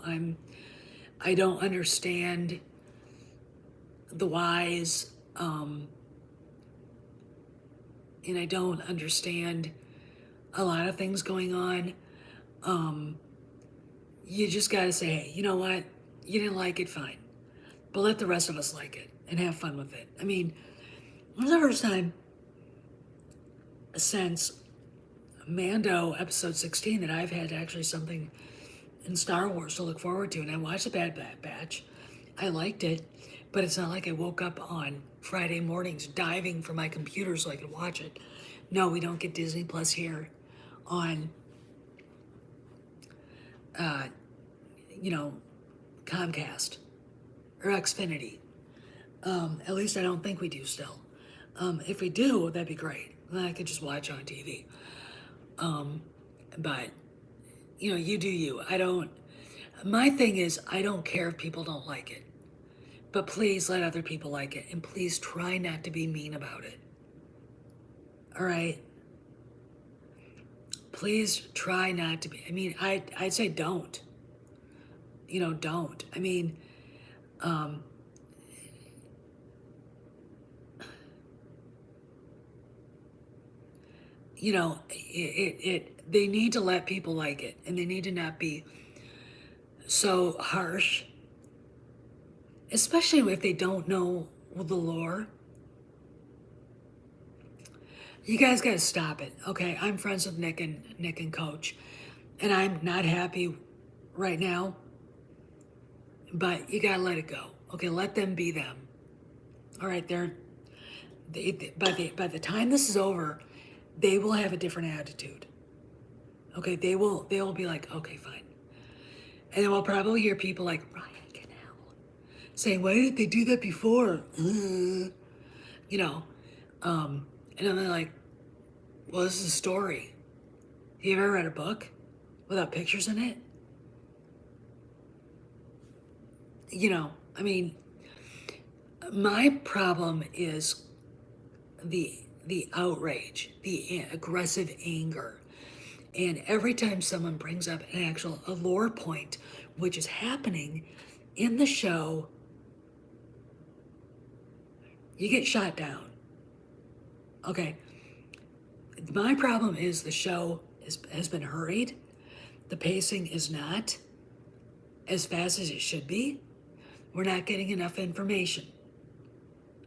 I don't understand the whys, and I don't understand a lot of things going on. You just gotta say, hey, you know what? You didn't like it, fine. But let the rest of us like it and have fun with it. It was the first time since Mando episode 16 that I've had actually something in Star Wars to look forward to. And I watched the Bad Batch. I liked it, but it's not like I woke up on Friday mornings diving for my computer so I could watch it. No, we don't get Disney Plus here on Comcast or Xfinity. At least I don't think we do still. If we do, that'd be great. Then I could just watch on TV. But, you do you. My thing is, I don't care if people don't like it. But please let other people like it. And please try not to be mean about it. All right? Please try not to be. I'd say don't. Don't. They need to let people like it, and they need to not be so harsh especially if they don't know the lore. You guys gotta stop it, okay? I'm friends with Nick and Coach, and I'm not happy right now. But you gotta let it go, okay? Let them be them. All right, by the time this is over, they will have a different attitude. Okay, they will be like, okay, fine, and then we'll probably hear people like Ryan Canal saying, why didn't they do that before? You know, and then they're like, well, this is a story. Have you ever read a book without pictures in it? I mean, my problem is the outrage, the aggressive anger. And every time someone brings up a lore point, which is happening in the show, you get shot down. Okay. My problem is the show has been hurried. The pacing is not as fast as it should be. We're not getting enough information,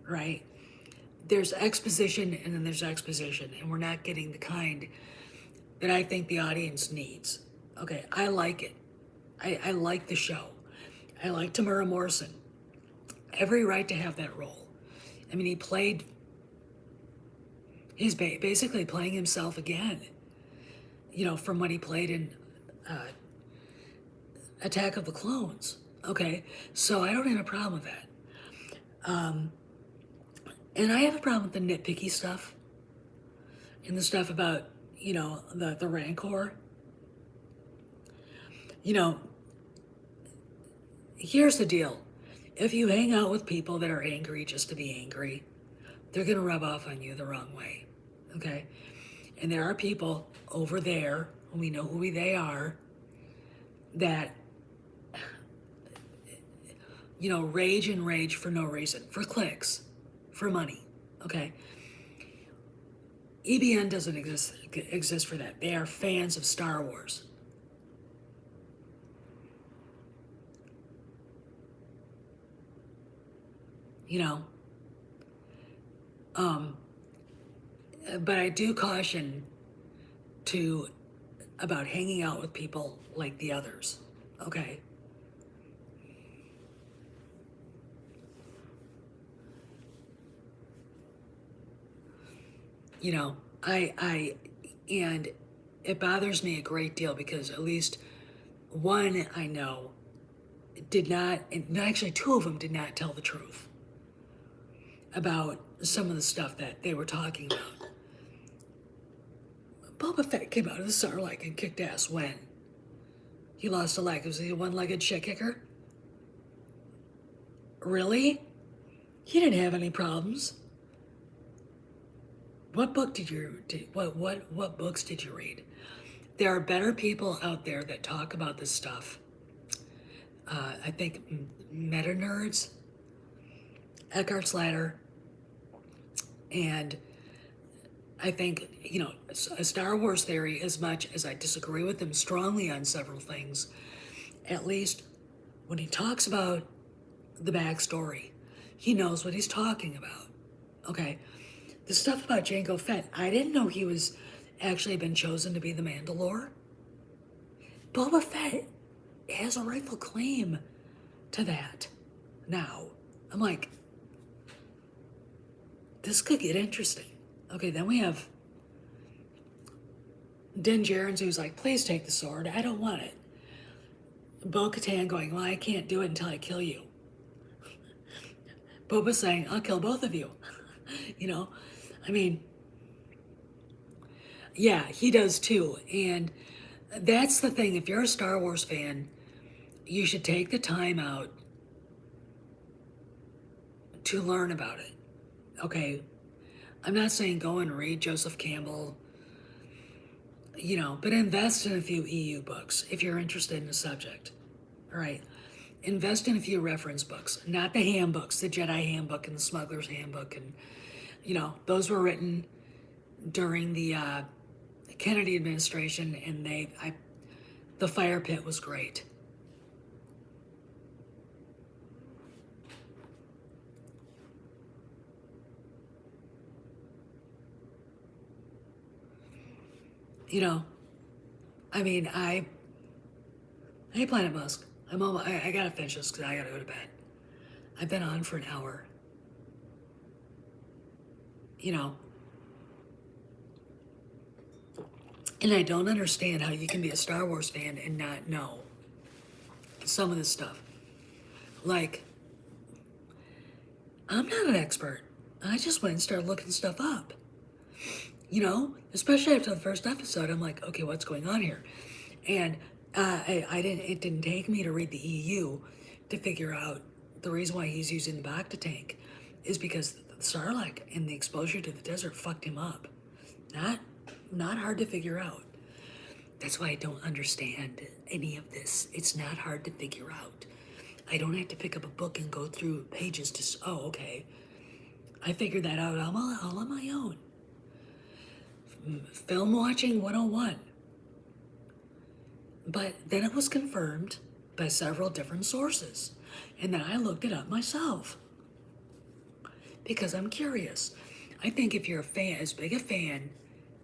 right? There's exposition and then there's exposition, and we're not getting the kind that I think the audience needs. Okay, I like it. I like the show. I like Tamara Morrison. Every right to have that role. I mean, he's basically playing himself again, from what he played in Attack of the Clones. Okay, so I don't have a problem with that. And I have a problem with the nitpicky stuff and the stuff about, the Rancor. Here's the deal. If you hang out with people that are angry just to be angry, they're going to rub off on you the wrong way. Okay? And there are people over there, we know who they are, that, rage and rage for no reason, for clicks, for money. Okay? EBN doesn't exist for that. They are fans of Star Wars. But I do caution about hanging out with people like the others. Okay? And it bothers me a great deal because at least one I know did not, and actually two of them did not tell the truth about some of the stuff that they were talking about. Boba Fett came out of the Sarlacc and kicked ass when? He lost a leg. Was he a one-legged shit kicker? Really? He didn't have any problems. What book did you what books did you read? There are better people out there that talk about this stuff. I think Meta Nerds, Eckhart's Ladder, and I think, a Star Wars theory, as much as I disagree with him strongly on several things, at least when he talks about the backstory, he knows what he's talking about. Okay? The stuff about Jango Fett, I didn't know he was actually been chosen to be the Mandalore. Boba Fett has a rightful claim to that now. I'm like, this could get interesting. Okay, then we have Din Djarin, who's like, please take the sword. I don't want it. Bo-Katan going, well, I can't do it until I kill you. Boba saying, I'll kill both of you. I mean, yeah, he does too. And that's the thing. If you're a Star Wars fan, you should take the time out to learn about it. Okay? I'm not saying go and read Joseph Campbell, but invest in a few EU books if you're interested in the subject. All right? Invest in a few reference books, not the handbooks, the Jedi Handbook and the Smuggler's Handbook. And, those were written during the Kennedy administration, and the fire pit was great. You know, I mean, hey, Planet Musk, I gotta finish this because I gotta go to bed. I've been on for an hour. You know, and I don't understand how you can be a Star Wars fan and not know some of this stuff. Like, I'm not an expert. I just went and started looking stuff up. You know, especially after the first episode, I'm like, okay, what's going on here? And I didn't. It didn't take me to read the EU to figure out the reason why he's using the Bacta tank is because the Sarlacc and the exposure to the desert fucked him up. Not hard to figure out. That's why I don't understand any of this. It's not hard to figure out. I don't have to pick up a book and go through pages to, oh, okay. I figured that out all on my own. Film watching 101. But then it was confirmed by several different sources. And then I looked it up myself. Because I'm curious. I think if you're a fan, as big a fan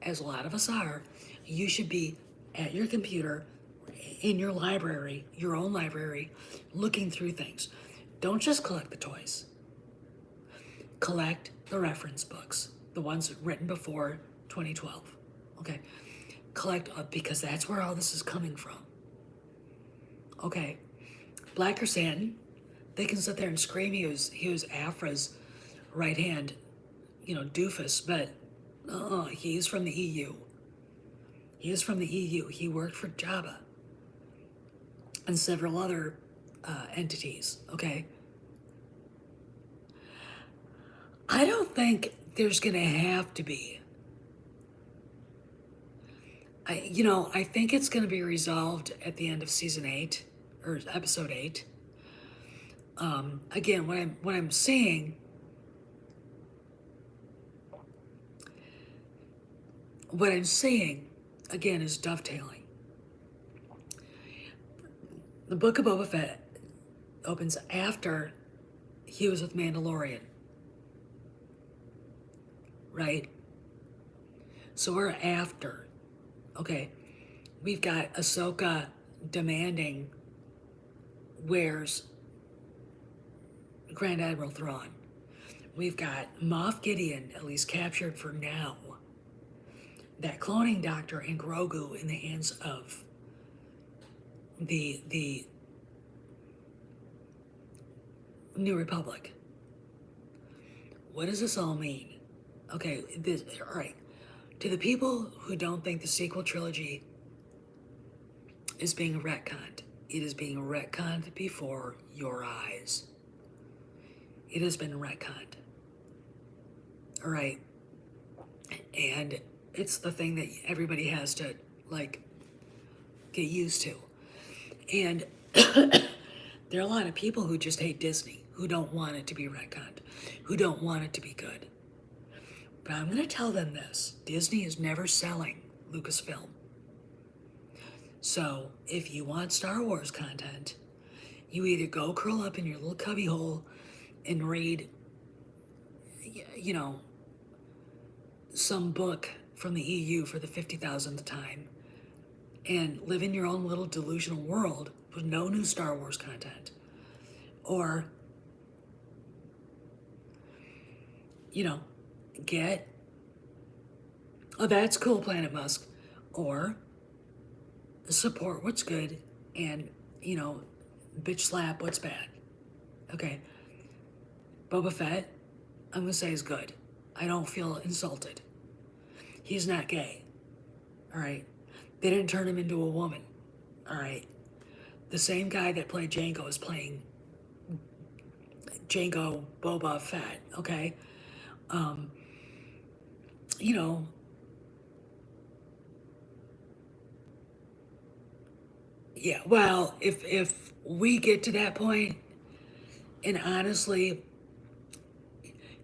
as a lot of us are, you should be at your computer, in your library, your own library, looking through things. Don't just collect the toys. Collect the reference books, the ones written before 2012. Okay. Collect, because that's where all this is coming from. Okay. Black Chrysanthemum, they can sit there and scream he was Afra's right hand, doofus, but he's from the EU. He is from the EU. He worked for Jabba and several other entities, okay? I don't think there's going to have to be. I think it's going to be resolved at the end of season 8 or episode 8. Again, what I'm saying, again, is dovetailing. The Book of Boba Fett opens after he was with Mandalorian, right? So we're after. Okay, we've got Ahsoka demanding where's Grand Admiral Thrawn. We've got Moff Gideon, at least captured for now. That cloning doctor and Grogu in the hands of the New Republic. What does this all mean? Okay, all right. To the people who don't think the sequel trilogy is being retconned, it is being retconned before your eyes. It has been retconned. All right. And it's the thing that everybody has to, get used to. And there are a lot of people who just hate Disney, who don't want it to be retconned, who don't want it to be good. But I'm going to tell them this. Disney is never selling Lucasfilm. So if you want Star Wars content, you either go curl up in your little cubby hole and read, some book from the EU for the 50,000th time and live in your own little delusional world with no new Star Wars content. Or, get, oh, that's cool, Planet Musk. Or support what's good and, bitch slap what's bad. Okay. Boba Fett, I'm going to say is good. I don't feel insulted. He's not gay. All right. They didn't turn him into a woman. All right. The same guy that played Jango is playing Jango Boba Fett. Okay. Yeah, well, if we get to that point, and honestly,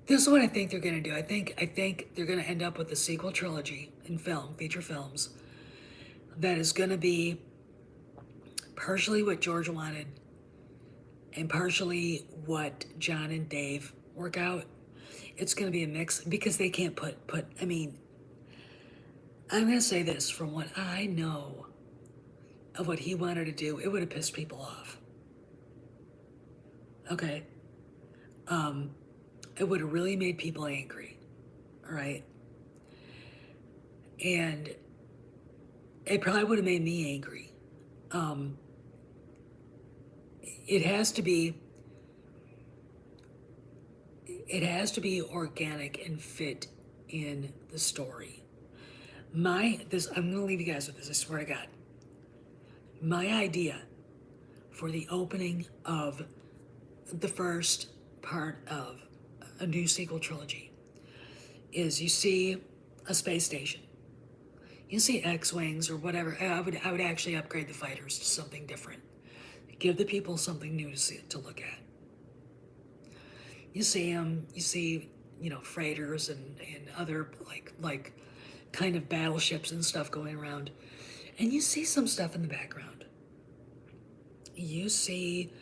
this is what I think they're gonna do. I think they're gonna end up with a sequel trilogy in feature films, that is gonna be partially what George wanted and partially what John and Dave work out. It's gonna be a mix because they can't put I'm going to say this from what I know of what he wanted to do, it would have pissed people off. Okay? Um, it would have really made people angry. All right? And it probably would have made me angry. Um, it has to be organic and fit in the story. I'm gonna leave you guys with this, I swear to God. My idea for the opening of the first part of a new sequel trilogy is you see a space station. You see X-Wings or whatever. I would actually upgrade the fighters to something different. Give the people something new to look at. You see them, freighters and other like kind of battleships and stuff going around. And you see some stuff in the background. You see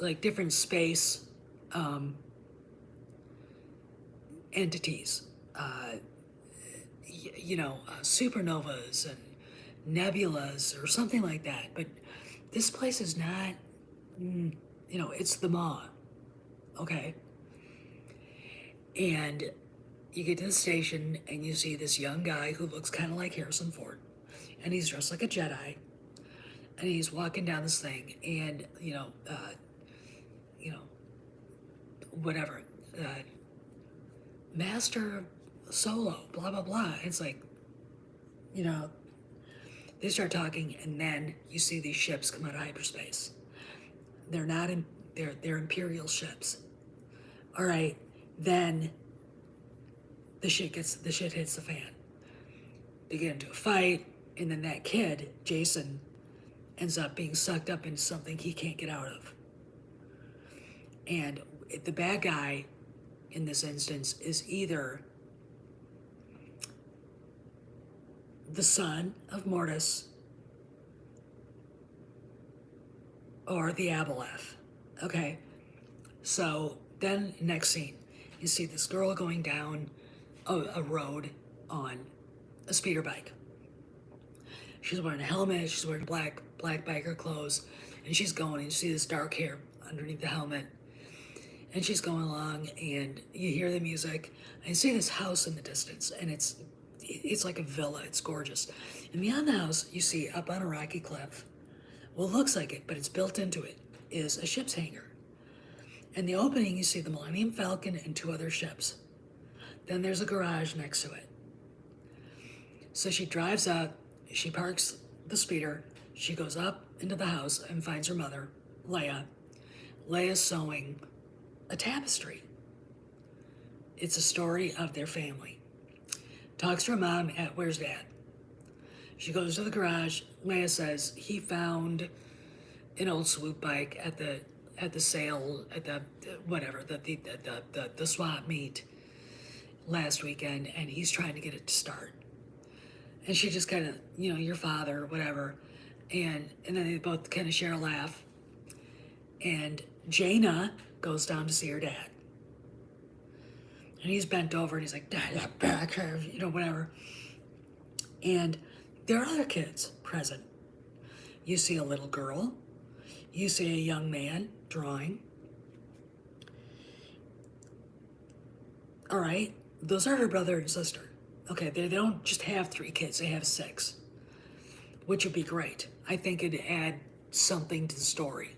like different space entities, supernovas and nebulas or something like that. But this place is not, it's the Maw, okay? And you get to the station and you see this young guy who looks kind of like Harrison Ford, and he's dressed like a Jedi, and he's walking down this thing, and whatever, Master Solo, blah blah blah. It's like, they start talking, and then you see these ships come out of hyperspace. They're not in, they're Imperial ships. All right, then the shit hits the fan. They get into a fight, and then that kid, Jason, ends up being sucked up into something he can't get out of. And the bad guy in this instance is either the son of Mortis or the Aboleth. Okay, so then next scene, you see this girl going down a road on a speeder bike. She's wearing a helmet, she's wearing black biker clothes, and she's going, and you see this dark hair underneath the helmet. And she's going along, and you hear the music, and you see this house in the distance, and it's like a villa, it's gorgeous. And beyond the house, you see up on a rocky cliff, well, it looks like it, but it's built into it, is a ship's hangar. In the opening, you see the Millennium Falcon and 2 other ships. Then there's a garage next to it. So she drives up, she parks the speeder, she goes up into the house and finds her mother, Leia. Leia's sewing a tapestry. It's a story of their family. Talks to her mom at, where's Dad? She goes to the garage. Leia says he found an old swoop bike at the sale, at the whatever, the swap meet last weekend, and he's trying to get it to start. And she just kind of, your father, whatever. And then they both kind of share a laugh. And Jaina goes down to see her dad. And he's bent over and he's like, Dad, that back, whatever. And there are other kids present. You see a little girl. You see a young man drawing. All right, those are her brother and sister. Okay, they don't just have 3 kids, they have 6, which would be great. I think it'd add something to the story.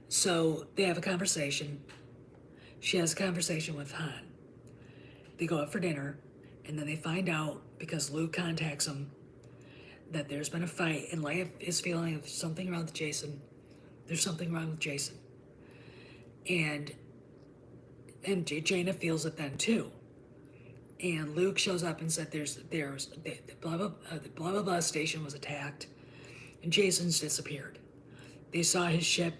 So they have a conversation. She has a conversation with Han. They go out for dinner, and then they find out, because Luke contacts them, that there's been a fight, and Leia is feeling there's something wrong with Jason. There's something wrong with Jason. And Jaina feels it then too. And Luke shows up and said there's the blah blah station was attacked, and Jason's disappeared. They saw his ship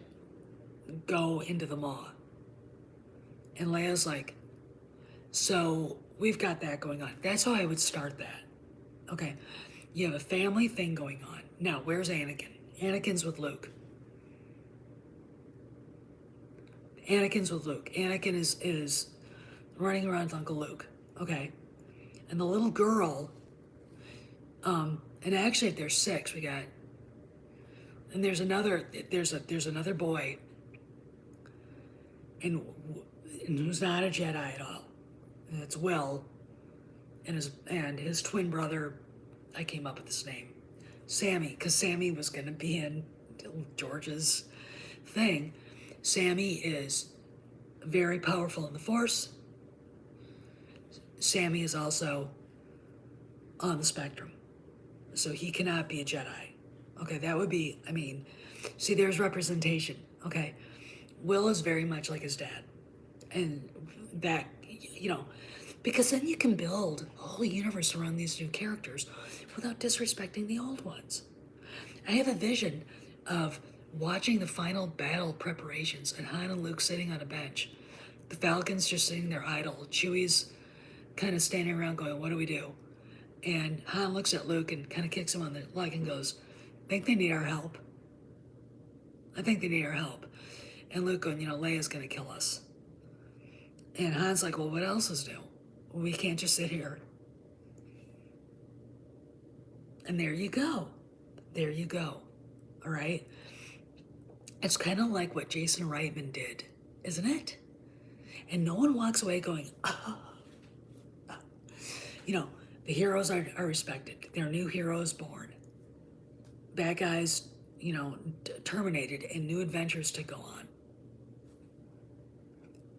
go into the Maw. And Leia's like, so we've got that going on. That's how I would start that. Okay, you have a family thing going on. Now, where's Anakin? Anakin's with Luke. Anakin is running around with Uncle Luke. Okay. And the little girl, and actually if there's 6, we got, and there's another boy, and who's not a Jedi at all. And it's Will, and his twin brother, I came up with this name, Sammy, because Sammy was going to be in George's thing. Sammy is very powerful in the Force. Sammy is also on the spectrum, so he cannot be a Jedi. Okay, that would be, I mean, see, there's representation. Okay, Will is very much like his dad, and that, you know, because then you can build a whole universe around these new characters without disrespecting the old ones. I have a vision of watching the final battle preparations and Han and Luke sitting on a bench, the Falcons just sitting there idle, Chewie's kind of standing around going, what do we do? And Han looks at Luke and kind of kicks him on the leg and goes, I think they need our help. I think they need our help. And Luke going, you know, Leia's going to kill us. And Han's like, well, what else is new? We can't just sit here. And there you go. There you go. All right? It's kind of like what Jason Reitman did, isn't it? And no one walks away going, oh. You know, the heroes are respected. There are new heroes born. Bad guys, you know, terminated, and new adventures to go on.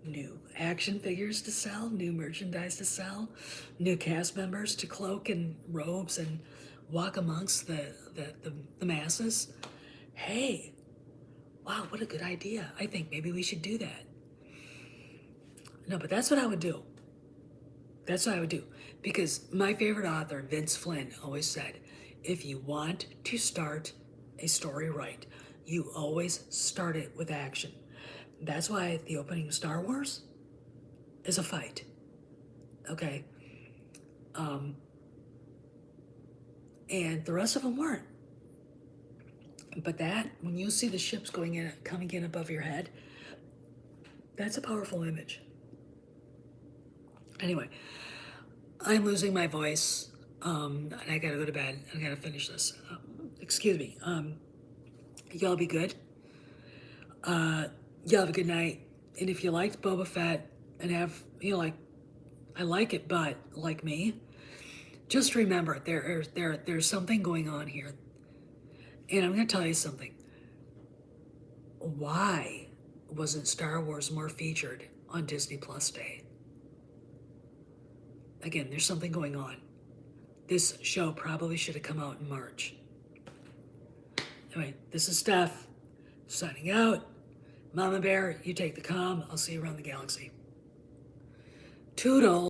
New action figures to sell, new merchandise to sell, new cast members to cloak in robes and walk amongst the masses. Hey, wow, what a good idea. I think maybe we should do that. No, but that's what I would do. That's what I would do. Because my favorite author, Vince Flynn, always said, if you want to start a story right, you always start it with action. That's why the opening of Star Wars is a fight. Okay? And the rest of them weren't. But that, when you see the ships coming in above your head, that's a powerful image. Anyway, I'm losing my voice, and I gotta go to bed. I gotta finish this. Excuse me. Y'all be good. Y'all have a good night. And if you liked Boba Fett and have, you know, like, I like it, but like me, just remember there's something going on here. And I'm gonna tell you something. Why wasn't Star Wars more featured on Disney Plus Day? Again, there's something going on. This show probably should have come out in March. Anyway, this is Steph, signing out. Mama Bear, you take the comm. I'll see you around the galaxy. Toodle.